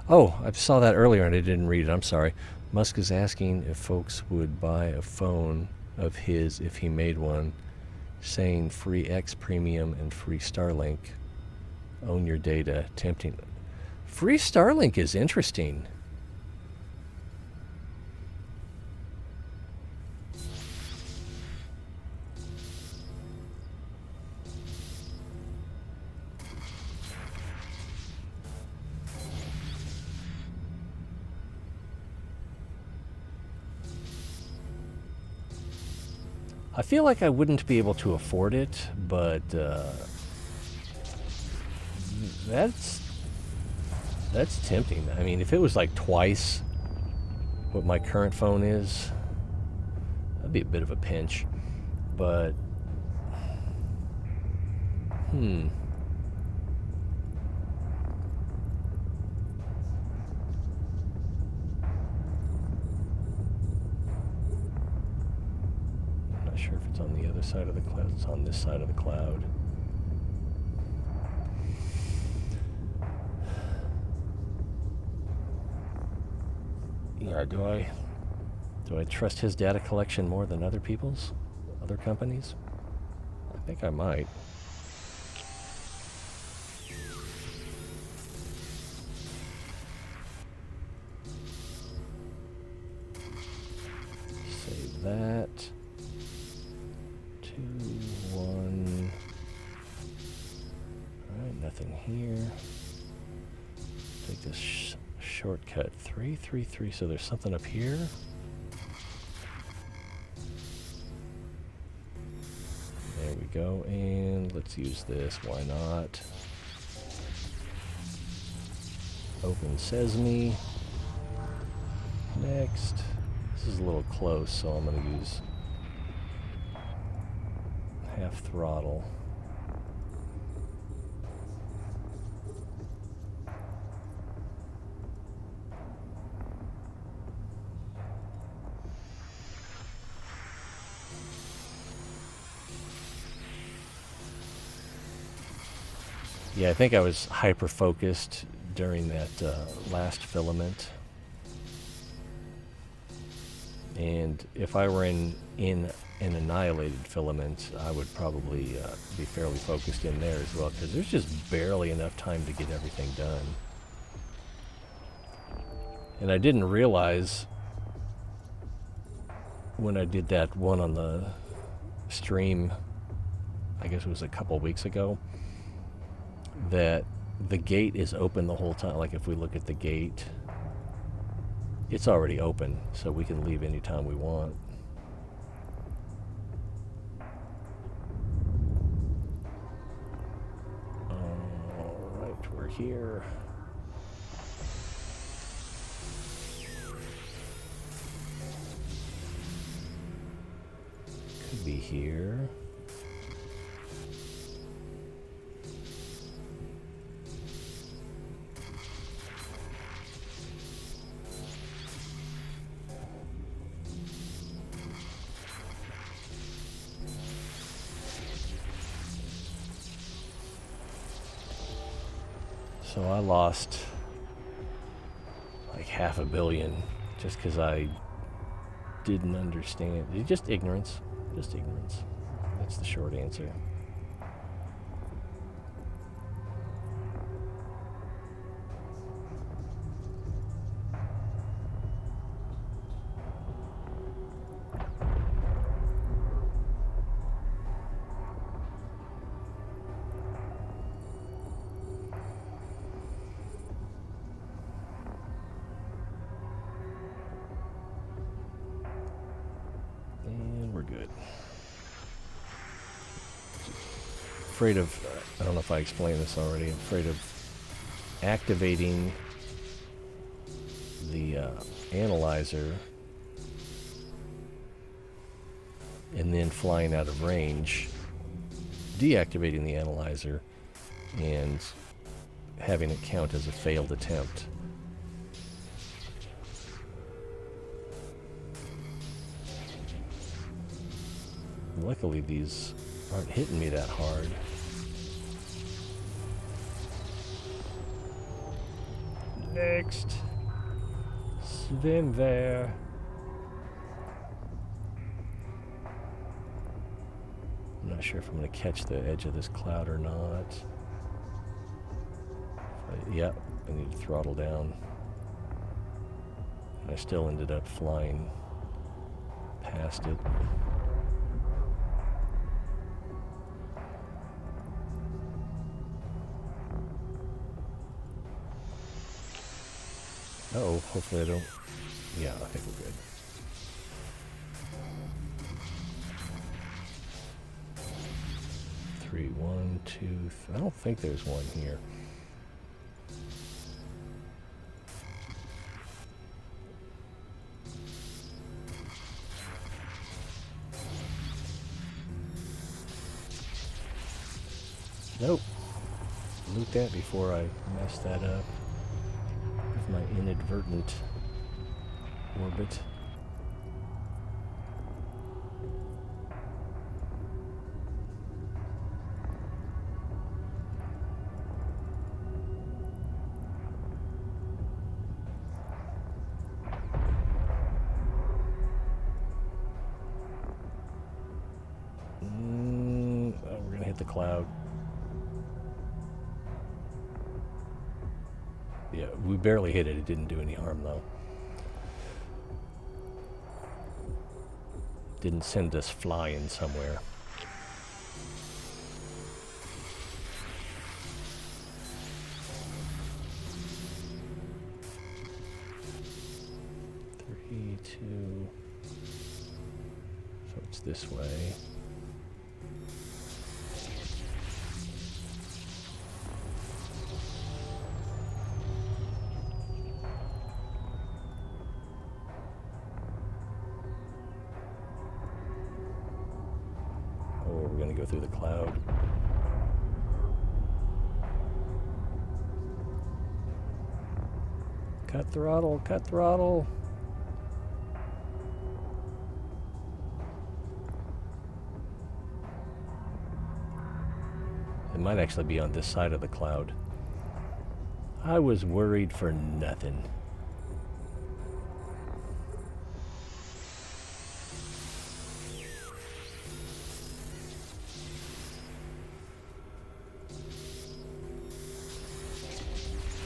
Oh, I saw that earlier and I didn't read it. I'm sorry. Musk is asking if folks would buy a phone of his if he made one, saying free X Premium and free Starlink. Own your data. Tempting. Free Starlink is interesting. I feel like I wouldn't be able to afford it, but that's tempting. I mean, if it was like twice what my current phone is, that'd be a bit of a pinch. But sure if it's on the other side of the cloud. It's on this side of the cloud. Yeah, do I trust his data collection more than other people's? Other companies? I think I might. Save that. 2, 1. Alright, nothing here. Take this shortcut. 3, 3, 3. So there's something up here. There we go, and let's use this. Why not? Open Sesame. Next. This is a little close, so I'm going to use half throttle. Yeah, I think I was hyper-focused during that last filament. And if I were in an annihilated filament, I would probably be fairly focused in there as well, because there's just barely enough time to get everything done. And I didn't realize when I did that one on the stream, I guess it was a couple weeks ago, that the gate is open the whole time. Like if we look at the gate, it's already open, so we can leave anytime we want. Alright, we're here. Could be here. So I lost like $500 million just because I didn't understand. It's just ignorance. Just ignorance. That's the short answer. Afraid of, I don't know if I explained this already, I'm afraid of activating the analyzer and then flying out of range, deactivating the analyzer and having it count as a failed attempt. Luckily these aren't hitting me that hard. Next. Swim there. I'm not sure if I'm going to catch the edge of this cloud or not. Yep, I need to throttle down. I still ended up flying past it. Uh-oh, hopefully I don't... Yeah, I think we're good. Three, one, two... I don't think there's one here. Nope. Loot that before I mess that up. My inadvertent orbit. We're gonna hit the cloud. Yeah, we barely hit it. It didn't do any harm, though. Didn't send us flying somewhere. Three, two. So it's this way. go through the cloud. Cut throttle, cut throttle. It might actually be on this side of the cloud. I was worried for nothing.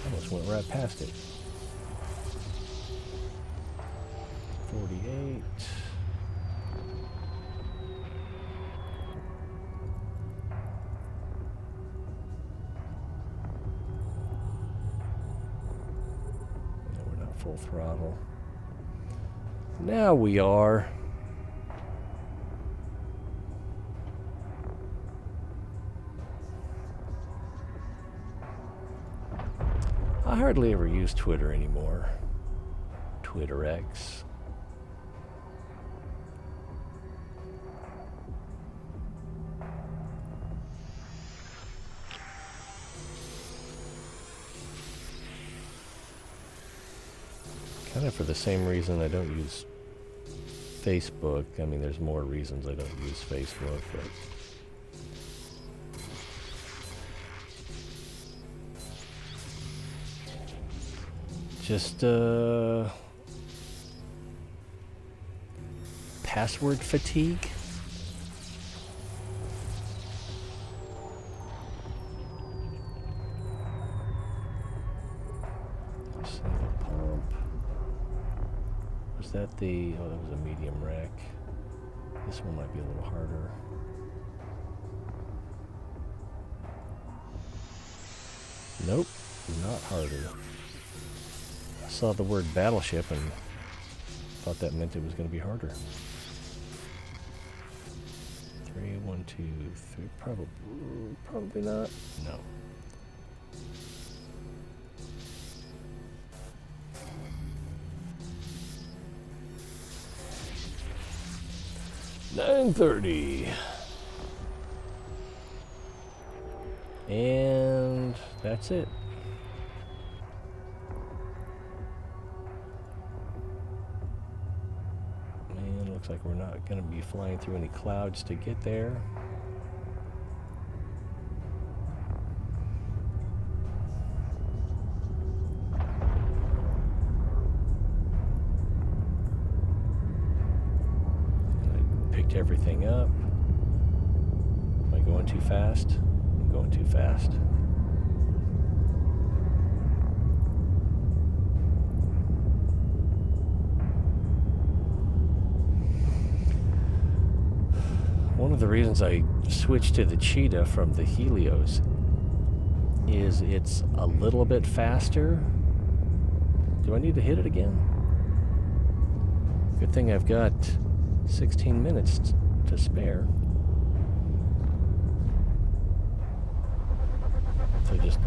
Almost went right past it. 48. No, we're not full throttle. Now we are. I hardly ever use Twitter anymore. Twitter X. Kind of for the same reason I don't use Facebook. I mean, there's more reasons I don't use Facebook, but just password fatigue. Single pump. Was that the, oh, that was a medium rack. This one might be a little harder. Nope, not harder. I saw the word battleship and thought that meant it was going to be harder. 3, 1, 2, 3. Probably not. No. $9:30. And that's it. Man, looks like we're not going to be flying through any clouds to get there. I picked everything up. Am I going too fast? I'm going too fast. One of the reasons I switched to the Cheetah from the Helios is it's a little bit faster. Do I need to hit it again? Good thing I've got 16 minutes to spare. So just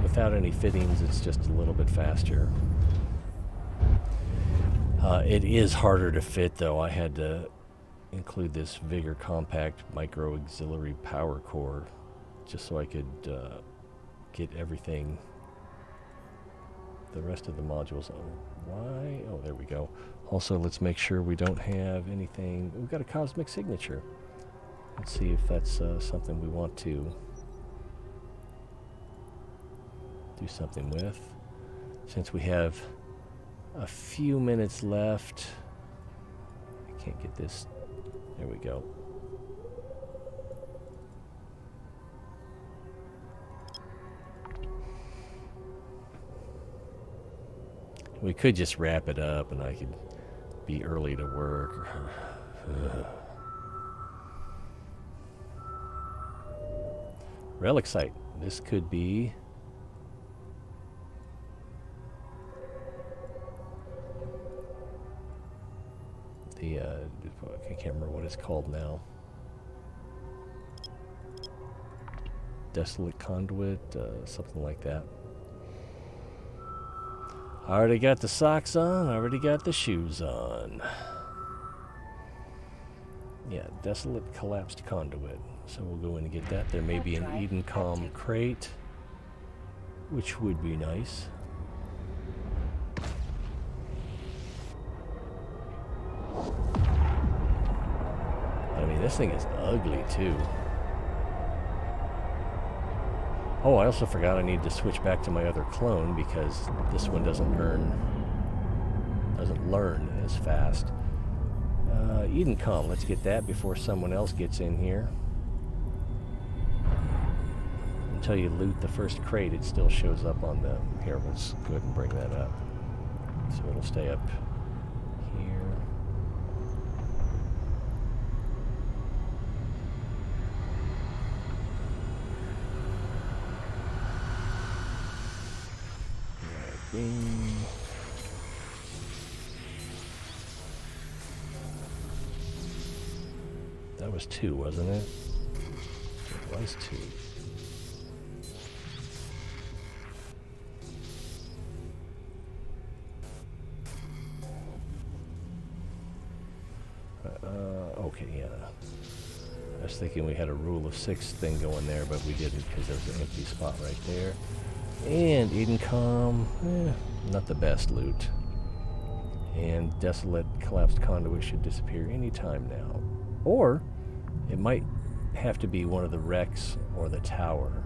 without any fittings, it's just a little bit faster. It is harder to fit, though. I had to include this Vigor Compact Micro Auxiliary Power Core just so I could get everything, the rest of the modules. Oh, why? Oh, there we go. Also, let's make sure we don't have anything. We've got a Cosmic Signature. Let's see if that's something we want to do something with. Since we have a few minutes left, I can't get this. There we go. We could just wrap it up and I could be early to work. Relic site. This could be the I can't remember what it's called now. Desolate Conduit, something like that. I already got the socks on, I already got the shoes on. Yeah, desolate collapsed conduit. So we'll go in and get that. There may be an Eden Calm crate, which would be nice. I mean, this thing is ugly too. Oh, I also forgot I need to switch back to my other clone because this one doesn't learn as fast. Eden Calm, let's get that before someone else gets in here. Until you loot the first crate, it still shows up on the... Here, let's go ahead and bring that up. So it'll stay up here. Right, bing. That was 2, wasn't it? It was 2. Okay, yeah. I was thinking we had a rule of 6 thing going there, but we didn't because there's an empty spot right there. And Eden Calm, not the best loot. And desolate collapsed conduit should disappear anytime now. Or it might have to be one of the wrecks or the tower.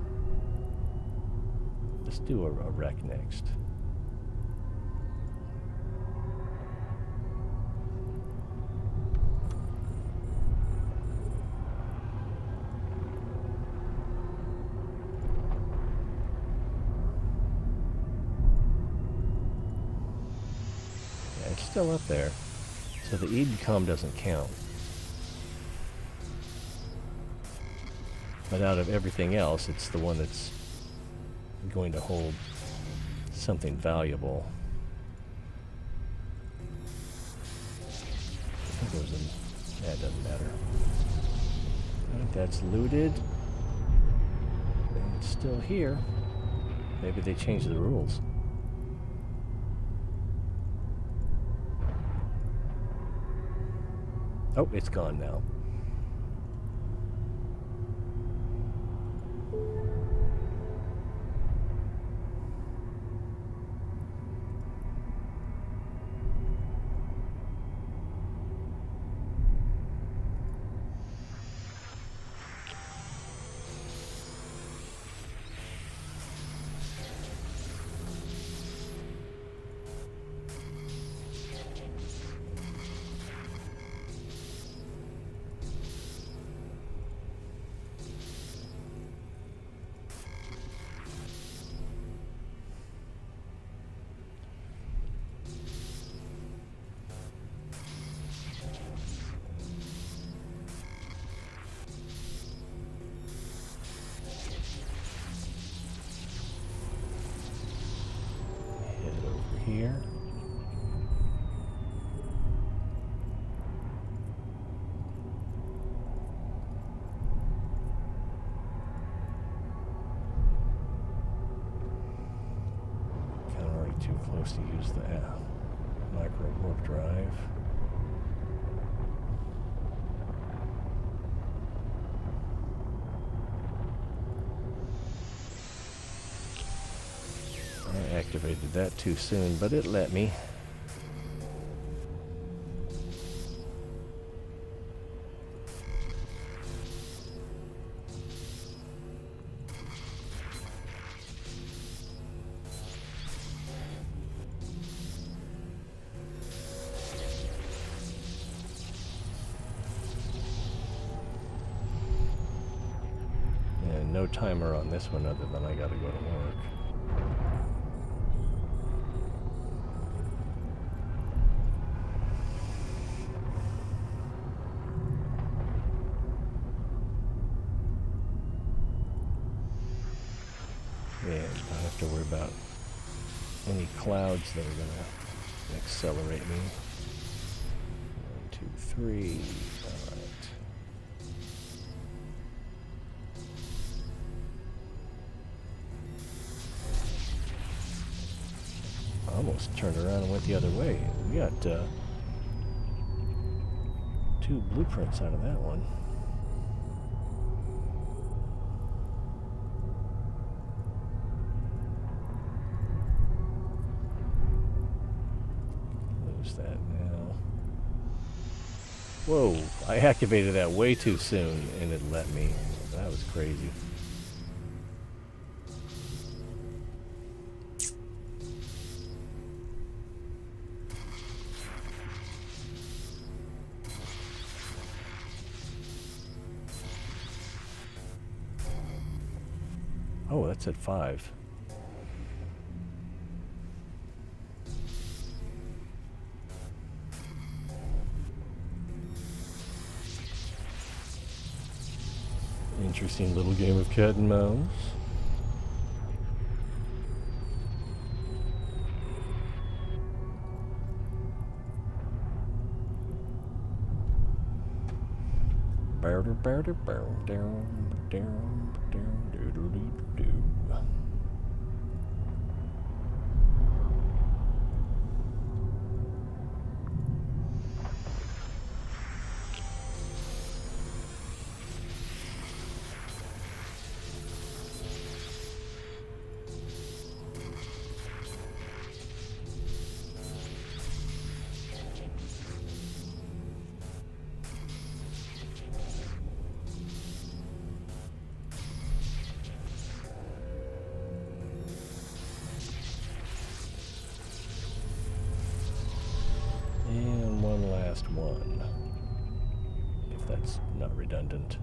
Let's do a wreck next. Yeah, it's still up there. So the Eden Calm doesn't count. But out of everything else, it's the one that's going to hold something valuable. I think there was a... That doesn't matter. Alright, that's looted. And it's still here. Maybe they changed the rules. Oh, it's gone now. Here. Kind of already too close to use the micro warp drive. I activated that too soon, but it let me. And no timer on this one other than I gotta go to work. And I don't have to worry about any clouds that are going to accelerate me. 1, 2, 3. All right. I almost turned around and went the other way. We got 2 2 blueprints out of that one. Lose that now. Whoa, I activated that way too soon and it let me. That was crazy. Oh, that's at 5. Interesting little game of cat and mouse. And one last one, if that's not redundant.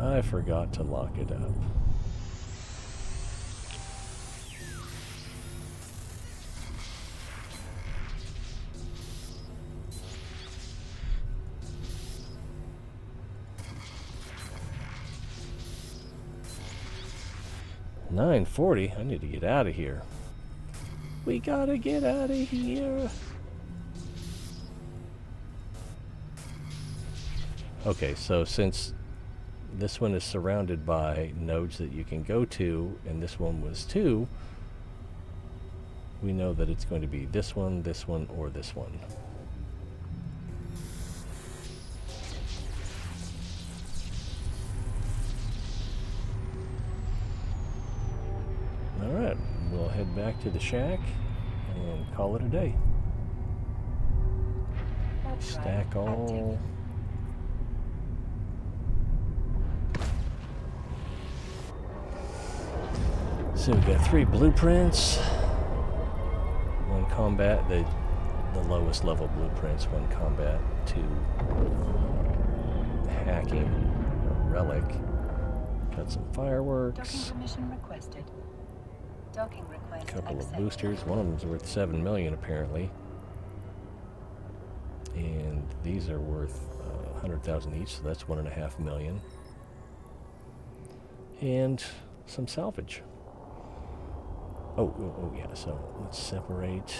I forgot to lock it up. $9.40. I need to get out of here. We gotta get out of here. Okay, so since this one is surrounded by nodes that you can go to, and this one was 2, we know that it's going to be this one, or this one. Alright, we'll head back to the shack and call it a day. Stack all. So we've got 3 blueprints, 1 combat, the lowest level blueprints, 1 combat, 2 hacking, a relic, got some fireworks, Docking permission requested. Docking a request couple of accepted. boosters, one of them's worth 7 million apparently, and these are worth 100,000 each, so that's 1.5 million, and some salvage. Oh yeah, so let's separate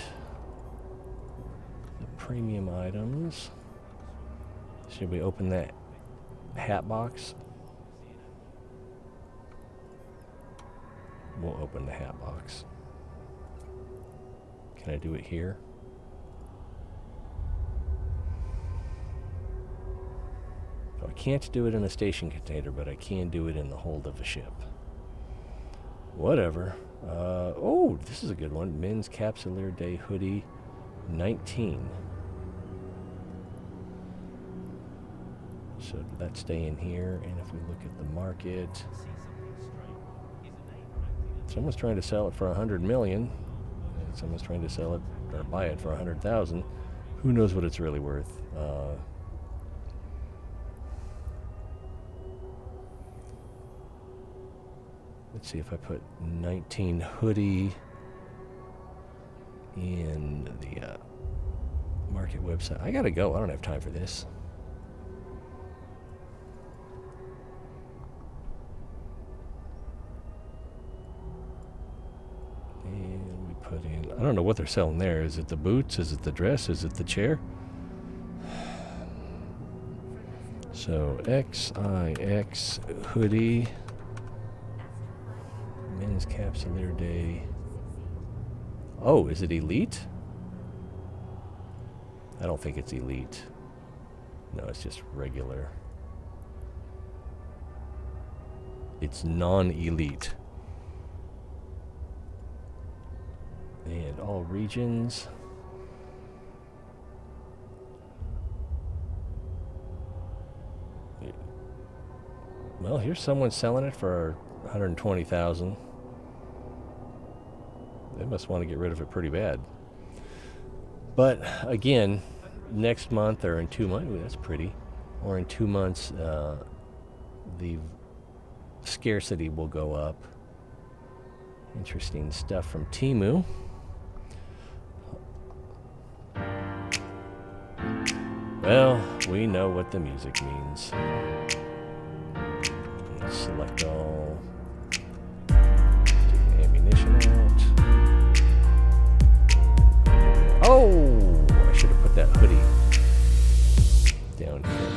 the premium items. Should we open that hat box? We'll open the hat box. Can I do it here? So I can't do it in a station container, but I can do it in the hold of a ship. Whatever. Oh, this is a good one. Men's Capsuleer Day hoodie, 19. So did that stay in here? And if we look at the market, someone's trying to sell it for 100 million, and someone's trying to sell it or buy it for 100,000. Who knows what it's really worth? Let's see if I put 19 hoodie in the market website. I gotta go. I don't have time for this. hoodie. I don't know what they're selling there. Is it the boots? Is it the dress? Is it the chair? So XIX hoodie. Men's Capsuleer Day. Oh, is it Elite? I don't think it's Elite. No, it's just regular. It's non-elite. And all regions. Well, here's someone selling it for $120,000. They must want to get rid of it pretty bad. But again, next month or in 2 months, ooh, that's pretty. Or in 2 months, the scarcity will go up. Interesting stuff from Temu. Well, we know what the music means. Let's select all. Take the ammunition out. Oh, I should have put that hoodie down here.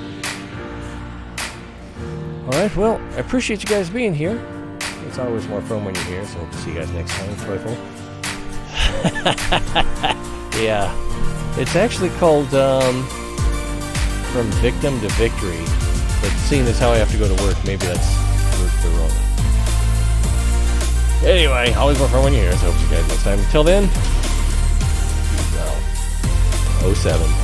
Alright, well, I appreciate you guys being here. It's always more fun when you're here, so hope to see you guys next time. Joyful. Yeah. It's actually called From Victim to Victory. But seeing as how I have to go to work, maybe that's the wrong. Anyway, always more fun when you're here, so hope to see you guys next time. Until then, peace out. 07.